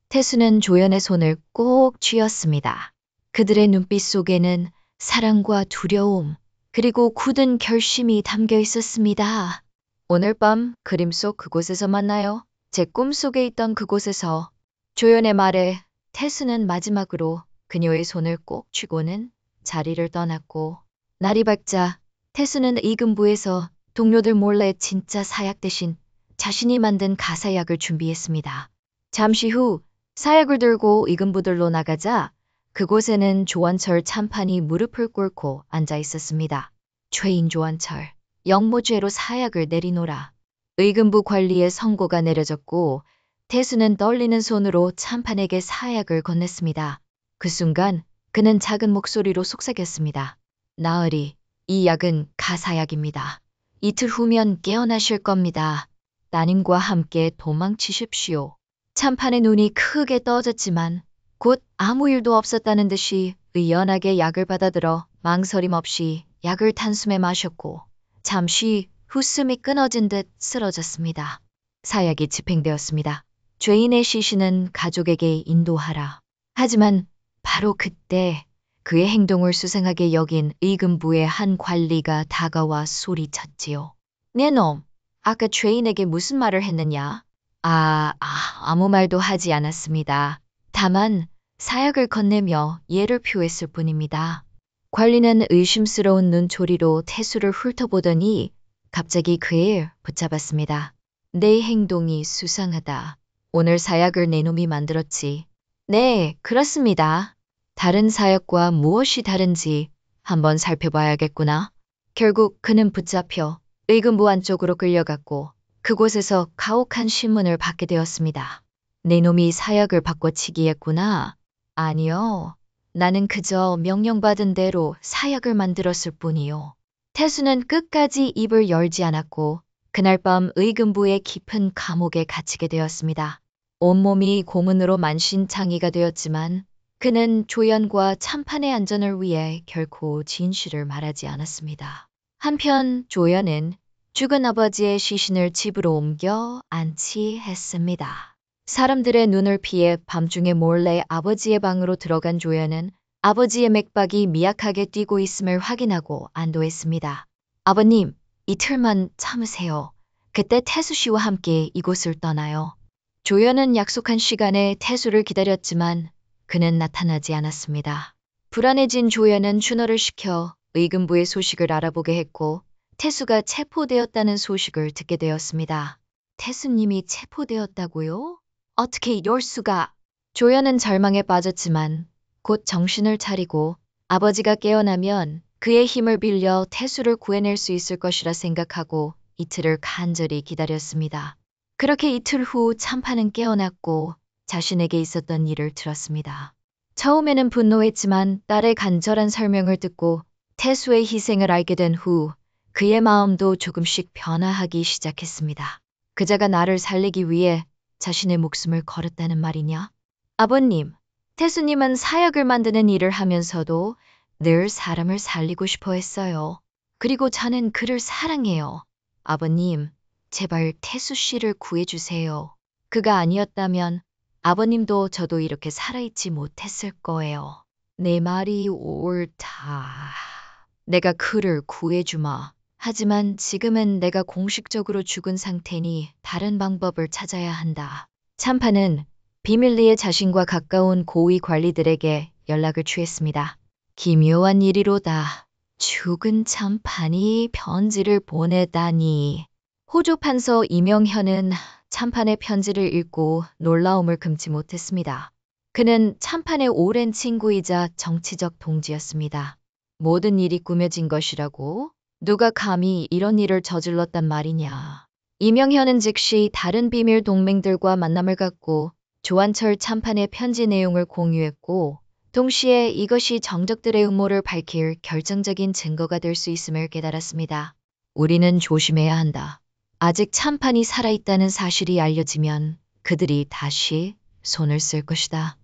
태수는 조연의 손을 꼭 쥐었습니다. 그들의 눈빛 속에는 사랑과 두려움, 그리고 굳은 결심이 담겨 있었습니다. 오늘 밤 그림 속 그곳에서 만나요. 제 꿈속에 있던 그곳에서. 조연의 말에 태수는 마지막으로 그녀의 손을 꼭 쥐고는 자리를 떠났고, 날이 밝자 태수는 의금부에서 동료들 몰래 진짜 사약 대신 자신이 만든 가사약을 준비했습니다. 잠시 후 사약을 들고 의금부들로 나가자 그곳에는 조원철 참판이 무릎을 꿇고 앉아 있었습니다. 죄인 조원철, 영모죄로 사약을 내리노라. 의금부 관리의 선고가 내려졌고 태수는 떨리는 손으로 참판에게 사약을 건넸습니다. 그 순간 그는 작은 목소리로 속삭였습니다. 나으리, 이 약은 가사약입니다. 이틀 후면 깨어나실 겁니다. 따님과 함께 도망치십시오. 참판의 눈이 크게 떠졌지만 곧 아무 일도 없었다는 듯이 의연하게 약을 받아들어 망설임 없이 약을 단숨에 마셨고 잠시 후 숨이 끊어진 듯 쓰러졌습니다. 사약이 집행되었습니다. 죄인의 시신은 가족에게 인도하라. 하지만 바로 그때 그의 행동을 수상하게 여긴 의금부의 한 관리가 다가와 소리쳤지요. 네 놈, 아까 죄인에게 무슨 말을 했느냐? 아무 말도 하지 않았습니다. 다만 사약을 건네며 예를 표했을 뿐입니다. 관리는 의심스러운 눈초리로 태수를 훑어보더니 갑자기 그를 붙잡았습니다. 내 행동이 수상하다. 오늘 사약을 내 놈이 만들었지. 네, 그렇습니다. 다른 사약과 무엇이 다른지 한번 살펴봐야겠구나. 결국 그는 붙잡혀 의금부 안쪽으로 끌려갔고 그곳에서 가혹한 신문을 받게 되었습니다. 내 놈이 사약을 바꿔치기 했구나. 아니요. 나는 그저 명령받은 대로 사약을 만들었을 뿐이요. 태수는 끝까지 입을 열지 않았고 그날 밤 의금부의 깊은 감옥에 갇히게 되었습니다. 온몸이 고문으로 만신창이가 되었지만 그는 조연과 참판의 안전을 위해 결코 진실을 말하지 않았습니다. 한편 조연은 죽은 아버지의 시신을 집으로 옮겨 안치했습니다. 사람들의 눈을 피해 밤중에 몰래 아버지의 방으로 들어간 조연은 아버지의 맥박이 미약하게 뛰고 있음을 확인하고 안도했습니다. 아버님, 이틀만 참으세요. 그때 태수 씨와 함께 이곳을 떠나요. 조연은 약속한 시간에 태수를 기다렸지만 그는 나타나지 않았습니다. 불안해진 조연은 준호를 시켜 의금부의 소식을 알아보게 했고 태수가 체포되었다는 소식을 듣게 되었습니다. 태수님이 체포되었다고요? 어떻게 이럴 수가? 조연은 절망에 빠졌지만 곧 정신을 차리고 아버지가 깨어나면 그의 힘을 빌려 태수를 구해낼 수 있을 것이라 생각하고 이틀을 간절히 기다렸습니다. 그렇게 이틀 후 참판은 깨어났고 자신에게 있었던 일을 들었습니다. 처음에는 분노했지만 딸의 간절한 설명을 듣고 태수의 희생을 알게 된 후 그의 마음도 조금씩 변화하기 시작했습니다. 그자가 나를 살리기 위해 자신의 목숨을 걸었다는 말이냐? 아버님, 태수님은 사약을 만드는 일을 하면서도 늘 사람을 살리고 싶어 했어요. 그리고 저는 그를 사랑해요. 아버님, 제발 태수 씨를 구해주세요. 그가 아니었다면 아버님도 저도 이렇게 살아있지 못했을 거예요. 내 말이 옳다. 내가 그를 구해주마. 하지만 지금은 내가 공식적으로 죽은 상태니 다른 방법을 찾아야 한다. 참판은 비밀리에 자신과 가까운 고위 관리들에게 연락을 취했습니다. 기묘한 일이로다. 죽은 참판이 편지를 보내다니. 호조 판서 이명현은 참판의 편지를 읽고 놀라움을 금치 못했습니다. 그는 참판의 오랜 친구이자 정치적 동지였습니다. 모든 일이 꾸며진 것이라고? 누가 감히 이런 일을 저질렀단 말이냐. 이명현은 즉시 다른 비밀 동맹들과 만남을 갖고 조한철 참판의 편지 내용을 공유했고 동시에 이것이 정적들의 음모를 밝힐 결정적인 증거가 될 수 있음을 깨달았습니다. 우리는 조심해야 한다. 아직 참판이 살아있다는 사실이 알려지면 그들이 다시 손을 쓸 것이다.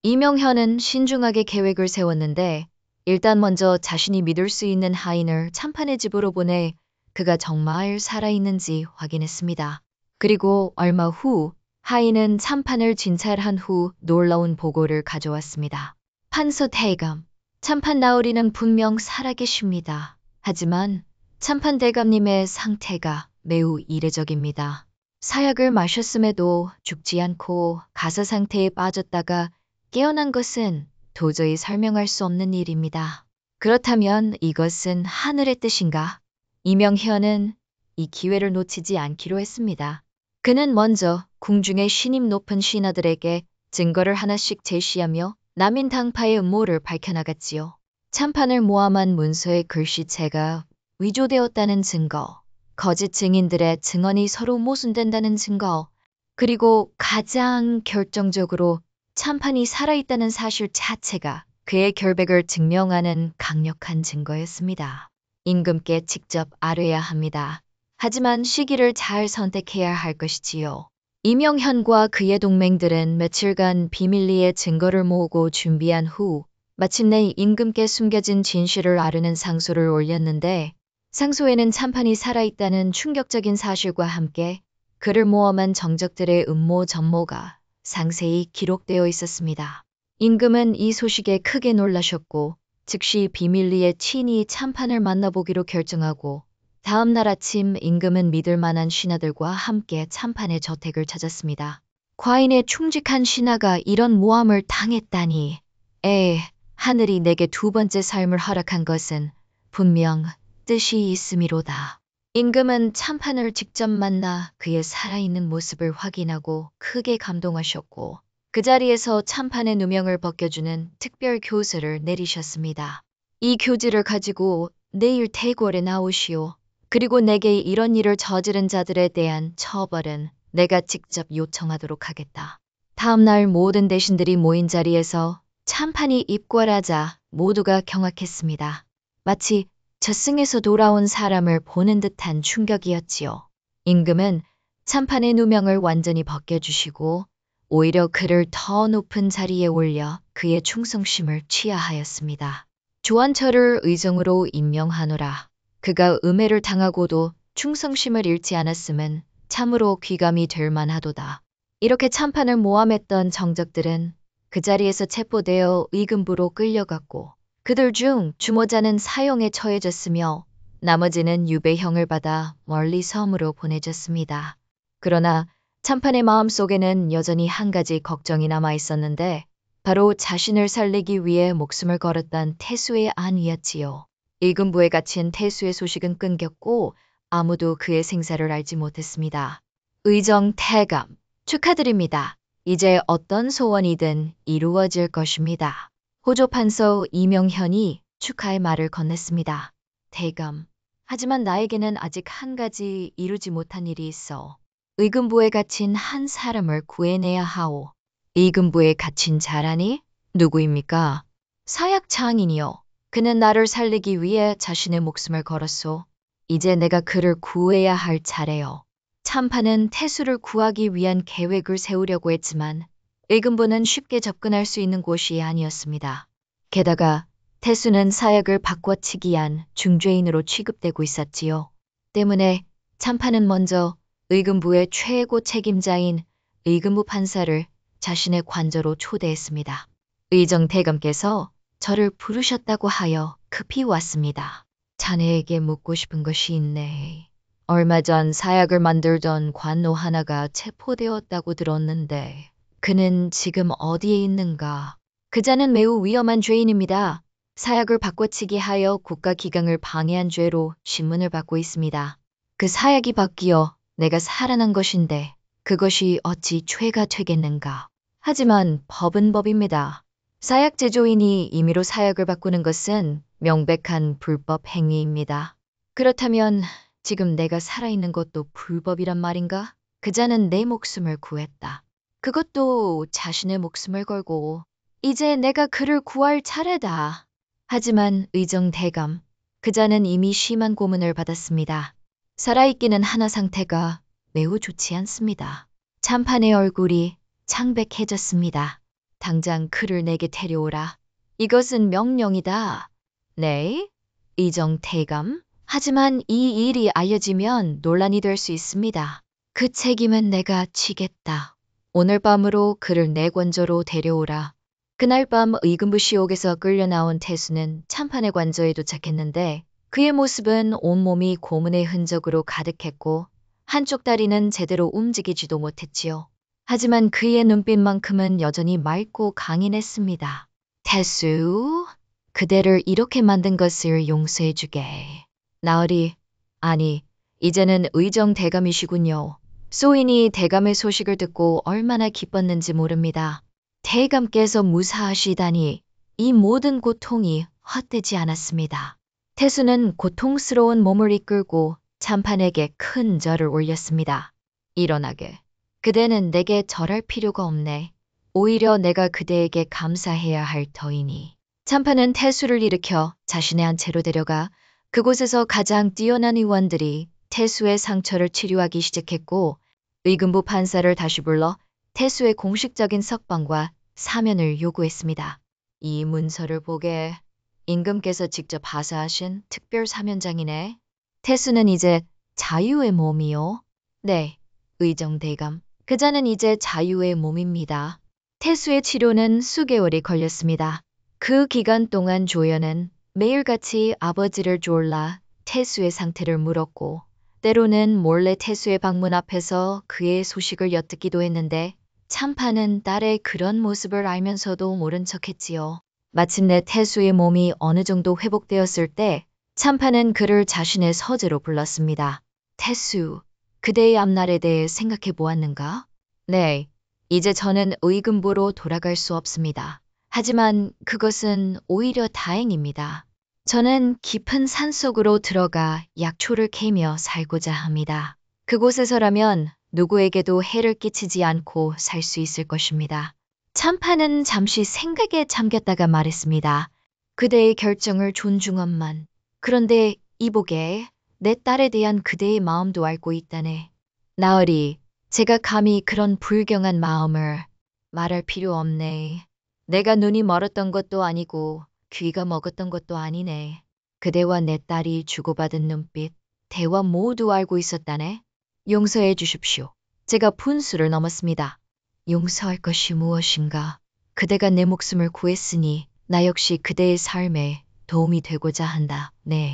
이명현은 신중하게 계획을 세웠는데 일단 먼저 자신이 믿을 수 있는 하인을 참판의 집으로 보내 그가 정말 살아있는지 확인했습니다. 그리고 얼마 후 하인은 참판을 진찰한 후 놀라운 보고를 가져왔습니다. 판서 대감, 참판 나으리는 분명 살아계십니다. 하지만 참판 대감님의 상태가 매우 이례적입니다. 사약을 마셨음에도 죽지 않고 가사 상태에 빠졌다가 깨어난 것은 도저히 설명할 수 없는 일입니다. 그렇다면 이것은 하늘의 뜻인가? 이명현은 이 기회를 놓치지 않기로 했습니다. 그는 먼저 궁중의 신임 높은 신하들에게 증거를 하나씩 제시하며 남인 당파의 음모를 밝혀나갔지요. 참판을 모함한 문서의 글씨체가 위조되었다는 증거, 거짓 증인들의 증언이 서로 모순된다는 증거, 그리고 가장 결정적으로 참판이 살아있다는 사실 자체가 그의 결백을 증명하는 강력한 증거였습니다. 임금께 직접 아뢰야 합니다. 하지만 시기를 잘 선택해야 할 것이지요. 이명현과 그의 동맹들은 며칠간 비밀리에 증거를 모으고 준비한 후 마침내 임금께 숨겨진 진실을 아르는 상소를 올렸는데 상소에는 참판이 살아있다는 충격적인 사실과 함께 그를 모함한 정적들의 음모 전모가 상세히 기록되어 있었습니다. 임금은 이 소식에 크게 놀라셨고 즉시 비밀리에 친히 참판을 만나보기로 결정하고 다음 날 아침 임금은 믿을 만한 신하들과 함께 참판의 저택을 찾았습니다. 과인의 충직한 신하가 이런 모함을 당했다니. 하늘이 내게 두 번째 삶을 허락한 것은 분명 뜻이 있음이로다. 임금은 참판을 직접 만나 그의 살아있는 모습을 확인하고 크게 감동하셨고 그 자리에서 참판의 누명을 벗겨주는 특별 교수를 내리셨습니다. 이 교지를 가지고 내일 대궐에 나오시오. 그리고 내게 이런 일을 저지른 자들에 대한 처벌은 내가 직접 요청하도록 하겠다. 다음 날 모든 대신들이 모인 자리에서 참판이 입궐하자 모두가 경악했습니다. 마치 저승에서 돌아온 사람을 보는 듯한 충격이었지요. 임금은 참판의 누명을 완전히 벗겨주시고 오히려 그를 더 높은 자리에 올려 그의 충성심을 취하하였습니다. 조한철을 의정으로 임명하노라. 그가 음해를 당하고도 충성심을 잃지 않았음은 참으로 귀감이 될 만하도다. 이렇게 참판을 모함했던 정적들은 그 자리에서 체포되어 의금부로 끌려갔고 그들 중 주모자는 사형에 처해졌으며 나머지는 유배형을 받아 멀리 섬으로 보내졌습니다. 그러나 참판의 마음속에는 여전히 한 가지 걱정이 남아 있었는데 바로 자신을 살리기 위해 목숨을 걸었던 태수의 안위였지요. 의금부에 갇힌 태수의 소식은 끊겼고 아무도 그의 생사를 알지 못했습니다. 의정 태감, 축하드립니다. 이제 어떤 소원이든 이루어질 것입니다. 호조판서 이명현이 축하의 말을 건넸습니다. 대감, 하지만 나에게는 아직 한 가지 이루지 못한 일이 있어. 의금부에 갇힌 한 사람을 구해내야 하오. 의금부에 갇힌 자라니? 누구입니까? 사약 장인이요. 그는 나를 살리기 위해 자신의 목숨을 걸었소. 이제 내가 그를 구해야 할 차례요. 참판은 태수를 구하기 위한 계획을 세우려고 했지만 의금부는 쉽게 접근할 수 있는 곳이 아니었습니다. 게다가 태수는 사약을 바꿔치기한 중죄인으로 취급되고 있었지요. 때문에 참판은 먼저 의금부의 최고 책임자인 의금부 판사를 자신의 관저로 초대했습니다. 의정대감께서 저를 부르셨다고 하여 급히 왔습니다. 자네에게 묻고 싶은 것이 있네. 얼마 전 사약을 만들던 관노 하나가 체포되었다고 들었는데 그는 지금 어디에 있는가? 그자는 매우 위험한 죄인입니다. 사약을 바꿔치기 하여 국가기강을 방해한 죄로 신문을 받고 있습니다. 그 사약이 바뀌어 내가 살아난 것인데 그것이 어찌 죄가 되겠는가? 하지만 법은 법입니다. 사약 제조인이 임의로 사약을 바꾸는 것은 명백한 불법 행위입니다. 그렇다면 지금 내가 살아있는 것도 불법이란 말인가? 그자는 내 목숨을 구했다. 그것도 자신의 목숨을 걸고 이제 내가 그를 구할 차례다. 하지만 의정대감, 그자는 이미 심한 고문을 받았습니다. 살아있기는 하나 상태가 매우 좋지 않습니다. 참판의 얼굴이 창백해졌습니다. 당장 그를 내게 데려오라. 이것은 명령이다. 네? 의정대감? 하지만 이 일이 알려지면 논란이 될 수 있습니다. 그 책임은 내가 지겠다. 오늘 밤으로 그를 내 관저로 데려오라. 그날 밤 의금부 시옥에서 끌려 나온 태수는 참판의 관저에 도착했는데 그의 모습은 온몸이 고문의 흔적으로 가득했고 한쪽 다리는 제대로 움직이지도 못했지요. 하지만 그의 눈빛만큼은 여전히 맑고 강인했습니다. 태수, 그대를 이렇게 만든 것을 용서해주게. 나으리, 아니, 이제는 의정 대감이시군요. 소인이 대감의 소식을 듣고 얼마나 기뻤는지 모릅니다. 대감께서 무사하시다니 이 모든 고통이 헛되지 않았습니다. 태수는 고통스러운 몸을 이끌고 참판에게 큰 절을 올렸습니다. 일어나게. 그대는 내게 절할 필요가 없네. 오히려 내가 그대에게 감사해야 할 터이니. 참판은 태수를 일으켜 자신의 안채로 데려가 그곳에서 가장 뛰어난 의원들이 태수의 상처를 치료하기 시작했고 의금부 판사를 다시 불러 태수의 공식적인 석방과 사면을 요구했습니다. 이 문서를 보게 임금께서 직접 하사하신 특별 사면장이네. 태수는 이제 자유의 몸이요. 네, 의정대감. 그자는 이제 자유의 몸입니다. 태수의 치료는 수개월이 걸렸습니다. 그 기간 동안 조연은 매일같이 아버지를 졸라 태수의 상태를 물었고 때로는 몰래 태수의 방문 앞에서 그의 소식을 엿듣기도 했는데 참판은 딸의 그런 모습을 알면서도 모른 척했지요. 마침내 태수의 몸이 어느 정도 회복되었을 때 참판은 그를 자신의 서재로 불렀습니다. 태수, 그대의 앞날에 대해 생각해 보았는가? 네, 이제 저는 의금부로 돌아갈 수 없습니다. 하지만 그것은 오히려 다행입니다. 저는 깊은 산속으로 들어가 약초를 캐며 살고자 합니다. 그곳에서라면 누구에게도 해를 끼치지 않고 살 수 있을 것입니다. 참판은 잠시 생각에 잠겼다가 말했습니다. 그대의 결정을 존중함만. 그런데 이보게 내 딸에 대한 그대의 마음도 알고 있다네. 나으리, 제가 감히 그런 불경한 마음을 말할 필요 없네. 내가 눈이 멀었던 것도 아니고 귀가 먹었던 것도 아니네. 그대와 내 딸이 주고받은 눈빛, 대화 모두 알고 있었다네. 용서해 주십시오. 제가 분수를 넘었습니다. 용서할 것이 무엇인가? 그대가 내 목숨을 구했으니 나 역시 그대의 삶에 도움이 되고자 한다. 네.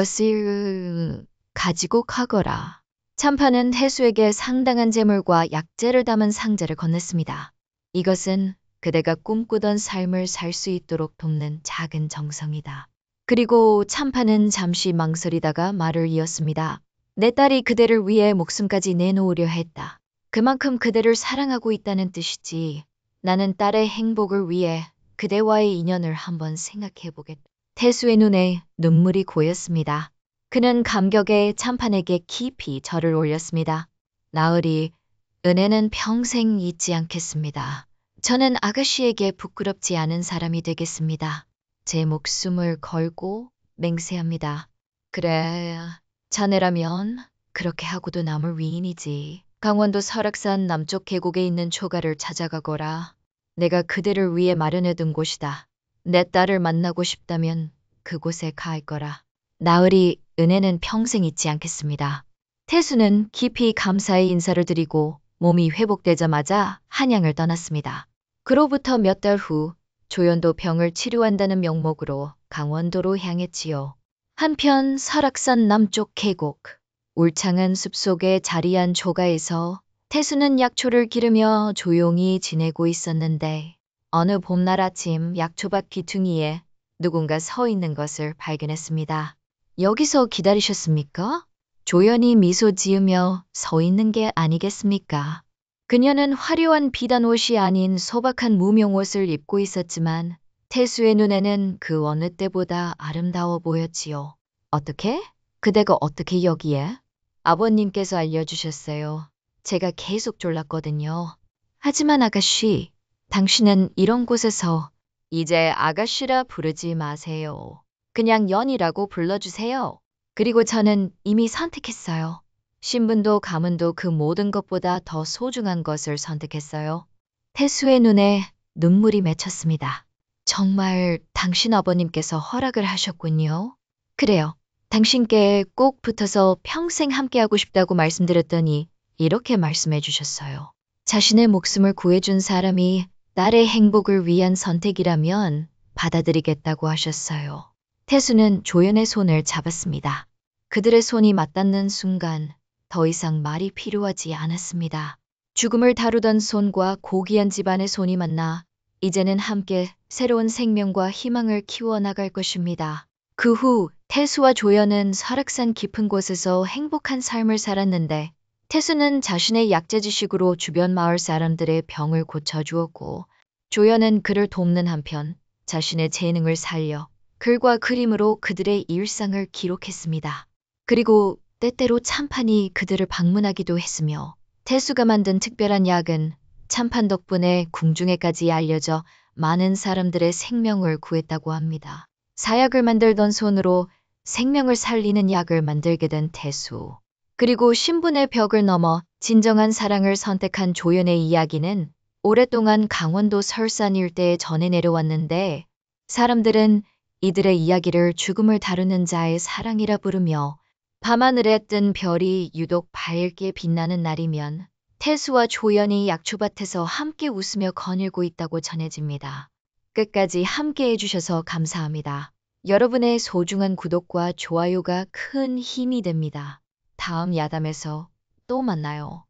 이것을 가지고 가거라. 참판은 태수에게 상당한 재물과 약재를 담은 상자를 건넸습니다. 이것은 그대가 꿈꾸던 삶을 살 수 있도록 돕는 작은 정성이다. 그리고 참판은 잠시 망설이다가 말을 이었습니다. 내 딸이 그대를 위해 목숨까지 내놓으려 했다. 그만큼 그대를 사랑하고 있다는 뜻이지. 나는 딸의 행복을 위해 그대와의 인연을 한번 생각해 보겠다. 태수의 눈에 눈물이 고였습니다. 그는 감격에 참판에게 깊이 절을 올렸습니다. 나으리, 은혜는 평생 잊지 않겠습니다. 저는 아가씨에게 부끄럽지 않은 사람이 되겠습니다. 제 목숨을 걸고 맹세합니다. 그래, 자네라면 그렇게 하고도 남을 위인이지. 강원도 설악산 남쪽 계곡에 있는 초가를 찾아가거라. 내가 그대를 위해 마련해둔 곳이다. 내 딸을 만나고 싶다면 그곳에 갈 거라. 나으리, 은혜는 평생 잊지 않겠습니다. 태수는 깊이 감사의 인사를 드리고 몸이 회복되자마자 한양을 떠났습니다. 그로부터 몇 달 후 조연도 병을 치료한다는 명목으로 강원도로 향했지요. 한편 설악산 남쪽 계곡, 울창한 숲속에 자리한 초가에서 태수는 약초를 기르며 조용히 지내고 있었는데 어느 봄날 아침 약초밭 귀퉁이에 누군가 서 있는 것을 발견했습니다. 여기서 기다리셨습니까? 조연이 미소 지으며 서 있는 게 아니겠습니까? 그녀는 화려한 비단 옷이 아닌 소박한 무명 옷을 입고 있었지만 태수의 눈에는 그 어느 때보다 아름다워 보였지요. 어떻게? 그대가 어떻게 여기에? 아버님께서 알려주셨어요. 제가 계속 졸랐거든요. 하지만 아가씨, 당신은 이런 곳에서 이제 아가씨라 부르지 마세요. 그냥 연이라고 불러주세요. 그리고 저는 이미 선택했어요. 신분도 가문도 그 모든 것보다 더 소중한 것을 선택했어요. 태수의 눈에 눈물이 맺혔습니다. 정말 당신 아버님께서 허락을 하셨군요. 그래요. 당신께 꼭 붙어서 평생 함께하고 싶다고 말씀드렸더니 이렇게 말씀해 주셨어요. 자신의 목숨을 구해준 사람이 딸의 행복을 위한 선택이라면 받아들이겠다고 하셨어요. 태수는 조연의 손을 잡았습니다. 그들의 손이 맞닿는 순간 더 이상 말이 필요하지 않았습니다. 죽음을 다루던 손과 고귀한 집안의 손이 만나 이제는 함께 새로운 생명과 희망을 키워나갈 것입니다. 그 후 태수와 조연은 설악산 깊은 곳에서 행복한 삶을 살았는데 태수는 자신의 약재지식으로 주변 마을 사람들의 병을 고쳐주었고 조연은 그를 돕는 한편 자신의 재능을 살려 글과 그림으로 그들의 일상을 기록했습니다. 그리고 때때로 참판이 그들을 방문하기도 했으며 태수가 만든 특별한 약은 참판 덕분에 궁중에까지 알려져 많은 사람들의 생명을 구했다고 합니다. 사약을 만들던 손으로 생명을 살리는 약을 만들게 된 태수. 그리고 신분의 벽을 넘어 진정한 사랑을 선택한 조연의 이야기는 오랫동안 강원도 설산 일대에 전해 내려왔는데 사람들은 이들의 이야기를 죽음을 다루는 자의 사랑이라 부르며 밤하늘에 뜬 별이 유독 밝게 빛나는 날이면 태수와 조연이 약초밭에서 함께 웃으며 거닐고 있다고 전해집니다. 끝까지 함께 해주셔서 감사합니다. 여러분의 소중한 구독과 좋아요가 큰 힘이 됩니다. 다음 야담에서 또 만나요.